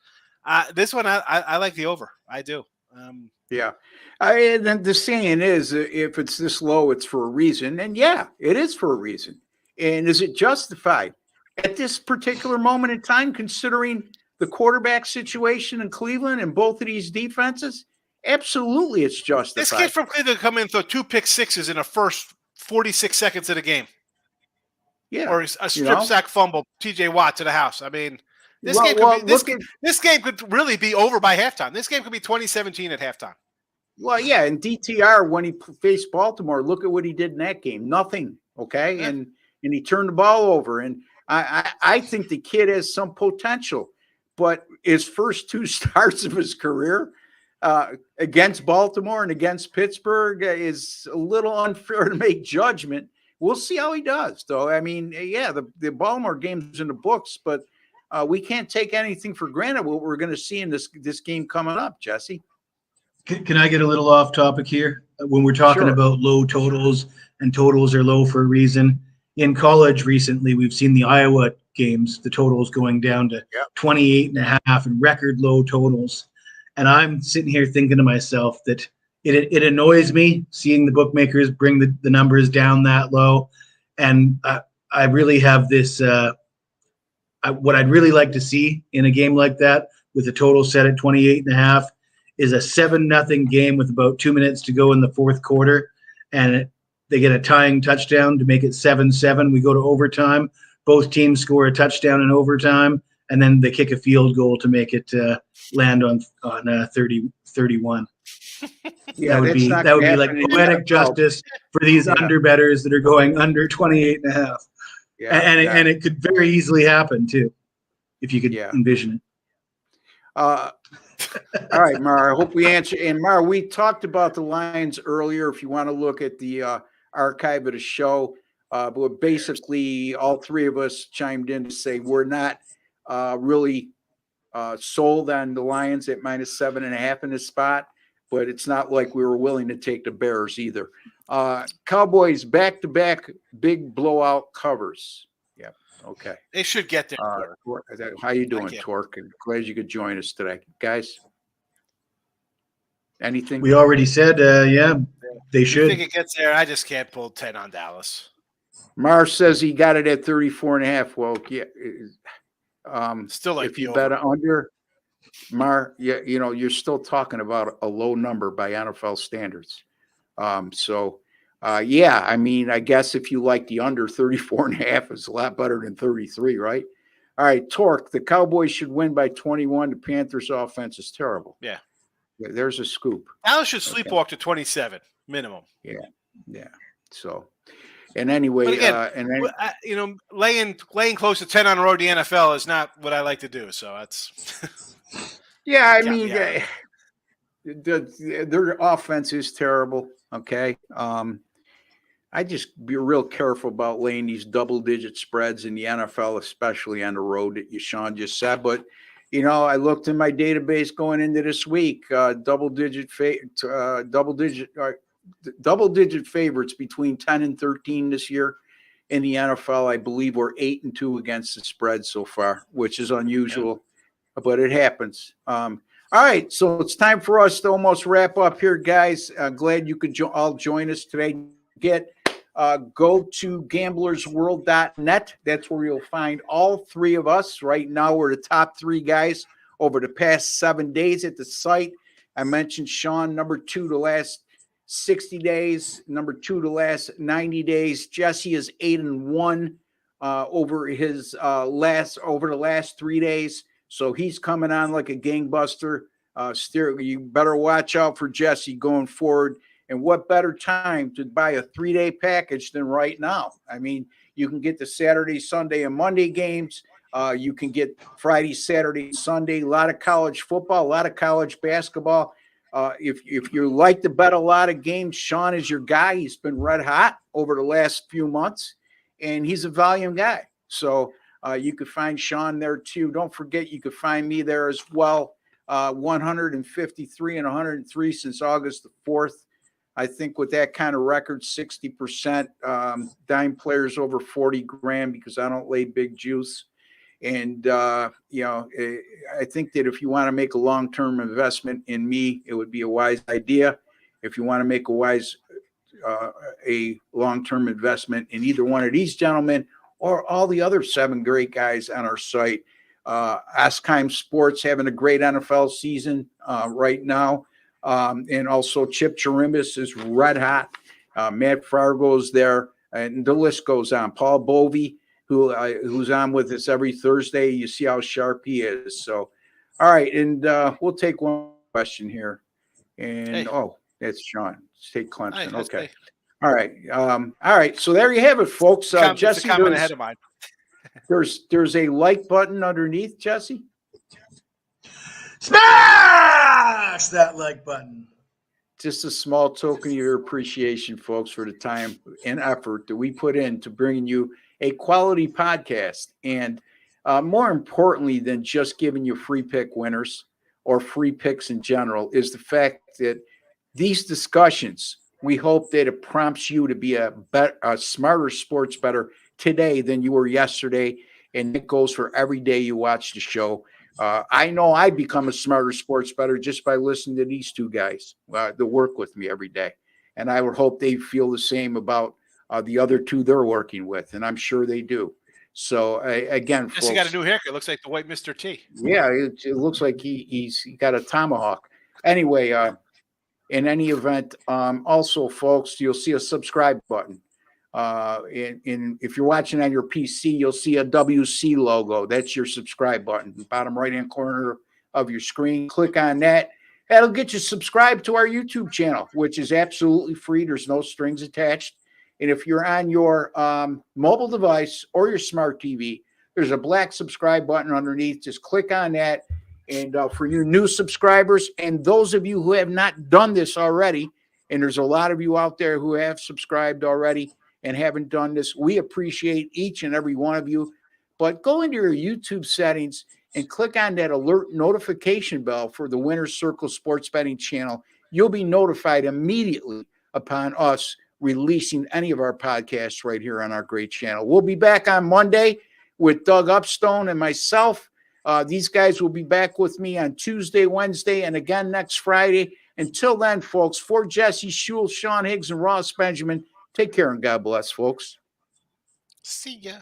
This one, I like the over. I do. Yeah. And the saying is, if it's this low, it's for a reason. And yeah, it is for a reason. And is it justified? at this particular moment in time, considering the quarterback situation in Cleveland and both of these defenses, absolutely it's justified. This kid from Cleveland come in and throw 2 pick sixes in the first 46 seconds of the game. Yeah. Or a strip sack fumble, TJ Watt to the house. I mean, this game could really be over by halftime. This game could be 2017 at halftime. Well, yeah, and DTR, when he faced Baltimore, look at what he did in that game. Nothing, okay? Yeah. And he turned the ball over. And I think the kid has some potential. But his first 2 starts of his career against Baltimore and against Pittsburgh is a little unfair to make judgment. We'll see how he does, though. I mean, yeah, the Baltimore game's in the books, but we can't take anything for granted what we're going to see in this game coming up, Jesse. Can I get a little off topic here? When we're talking about low totals, and totals are low for a reason. In college recently, we've seen the Iowa games, the totals going down to 28.5 and record low totals. And I'm sitting here thinking to myself that it annoys me seeing the bookmakers bring the numbers down that low. And I really have this what I'd really like to see in a game like that with the total set at 28.5 is a 7-0 game with about 2 minutes to go in the fourth quarter. And they get a tying touchdown to make it 7-7. We go to overtime. Both teams score a touchdown in overtime, and then they kick a field goal to make it land on 30-31. Yeah, that would be like poetic justice for these underbettors that are going under 28.5. Yeah, and it could very easily happen too, if you could envision it. All right, Mar, I hope we answer. And Mar, we talked about the Lions earlier. If you want to look at the archive of the show, but basically all 3 of us chimed in to say we're not really sold on the Lions at -7.5 in this spot, but it's not like we were willing to take the Bears either. Cowboys back-to-back big blowout covers. Yep. Okay. They should get there. How you doing, Torque? Glad you could join us today, guys. Anything? We already said, they should. I think it gets there. I just can't pull 10 on Dallas. Mar says he got it at 34.5. Well, yeah. Still like if you bet under, Mar, you're still talking about a low number by NFL standards. I mean, I guess if you like the under 34.5, it's a lot better than 33, right? All right, Torque, the Cowboys should win by 21. The Panthers' offense is terrible. Yeah. There's a scoop. Dallas should sleepwalk to 27 minimum. Yeah. So, and anyway, again, laying close to 10 on the road to the NFL is not what I like to do. So that's. I mean, their offense is terrible. Okay. I just be real careful about laying these double-digit spreads in the NFL, especially on the road that Sean just said. But I looked in my database going into this week, double-digit favorites between 10 and 13 this year in the NFL. I believe we're 8-2 against the spread so far, which is unusual, but it happens. All right, so it's time for us to almost wrap up here, guys. Glad you could all join us today. Go to gamblersworld.net. That's where you'll find all 3 of us. Right now, we're the top 3 guys over the past 7 days at the site. I mentioned Sean, number 2 the last 60 days, number 2 the last 90 days. Jesse is 8-1 over the last 3 days. So he's coming on like a gangbuster. You better watch out for Jesse going forward. And what better time to buy a 3-day package than right now? I mean, you can get the Saturday, Sunday, and Monday games. You can get Friday, Saturday, Sunday. A lot of college football, a lot of college basketball. If you like to bet a lot of games, Sean is your guy. He's been red hot over the last few months, and he's a volume guy. So you could find Sean there too. Don't forget, you could find me there as well. 153 and 103 since August the 4th. I think with that kind of record, 60%, dime players over 40 grand because I don't lay big juice. And, I think that if you want to make a long-term investment in me, it would be a wise idea. If you want to make a long-term investment in either one of these gentlemen or all the other 7 great guys on our site. Askheim Sports having a great NFL season right now. And also Chip Chirimbus is red hot. Matt Fargo's there, and the list goes on. Paul Bovey, who's on with us every Thursday. You see how sharp he is. So, all right, and we'll take one question here. And that's Sean. Let's take Clemson. Hey, okay. All right. All right. So there you have it, folks. Jesse, comment ahead of mine. there's a like button underneath, Jesse. Smash that like button. Just a small token of your appreciation, folks, for the time and effort that we put into bringing you a quality podcast. And more importantly than just giving you free pick winners or free picks in general is the fact that these discussions, we hope that it prompts you to be a smarter sports bettor today than you were yesterday. And it goes for every day you watch the show. I know I become a smarter sports bettor just by listening to these two guys that work with me every day. And I would hope they feel the same about the other two they're working with. And I'm sure they do. So again, folks, he got a new haircut. Looks like the white Mr. T. Yeah, it looks like he's got a tomahawk. Anyway, in any event, also, folks, you'll see a subscribe button. If you're watching on your PC, you'll see a WC logo. That's your subscribe button, bottom right-hand corner of your screen. Click on that. That'll get you subscribed to our YouTube channel, which is absolutely free. There's no strings attached. And if you're on your mobile device or your smart TV, there's a black subscribe button underneath. Just click on that. And for you new subscribers and those of you who have not done this already, and there's a lot of you out there who have subscribed already and haven't done this, we appreciate each and every one of you. But go into your YouTube settings and click on that alert notification bell for the Winner's Circle Sports Betting channel. You'll be notified immediately upon us releasing any of our podcasts right here on our great channel. We'll be back on Monday with Doug Upstone and myself. These guys will be back with me on Tuesday, Wednesday, and again next Friday. Until then, folks, for Jesse, Schule, Sean Higgs, and Ross Benjamin, take care and God bless, folks. See ya.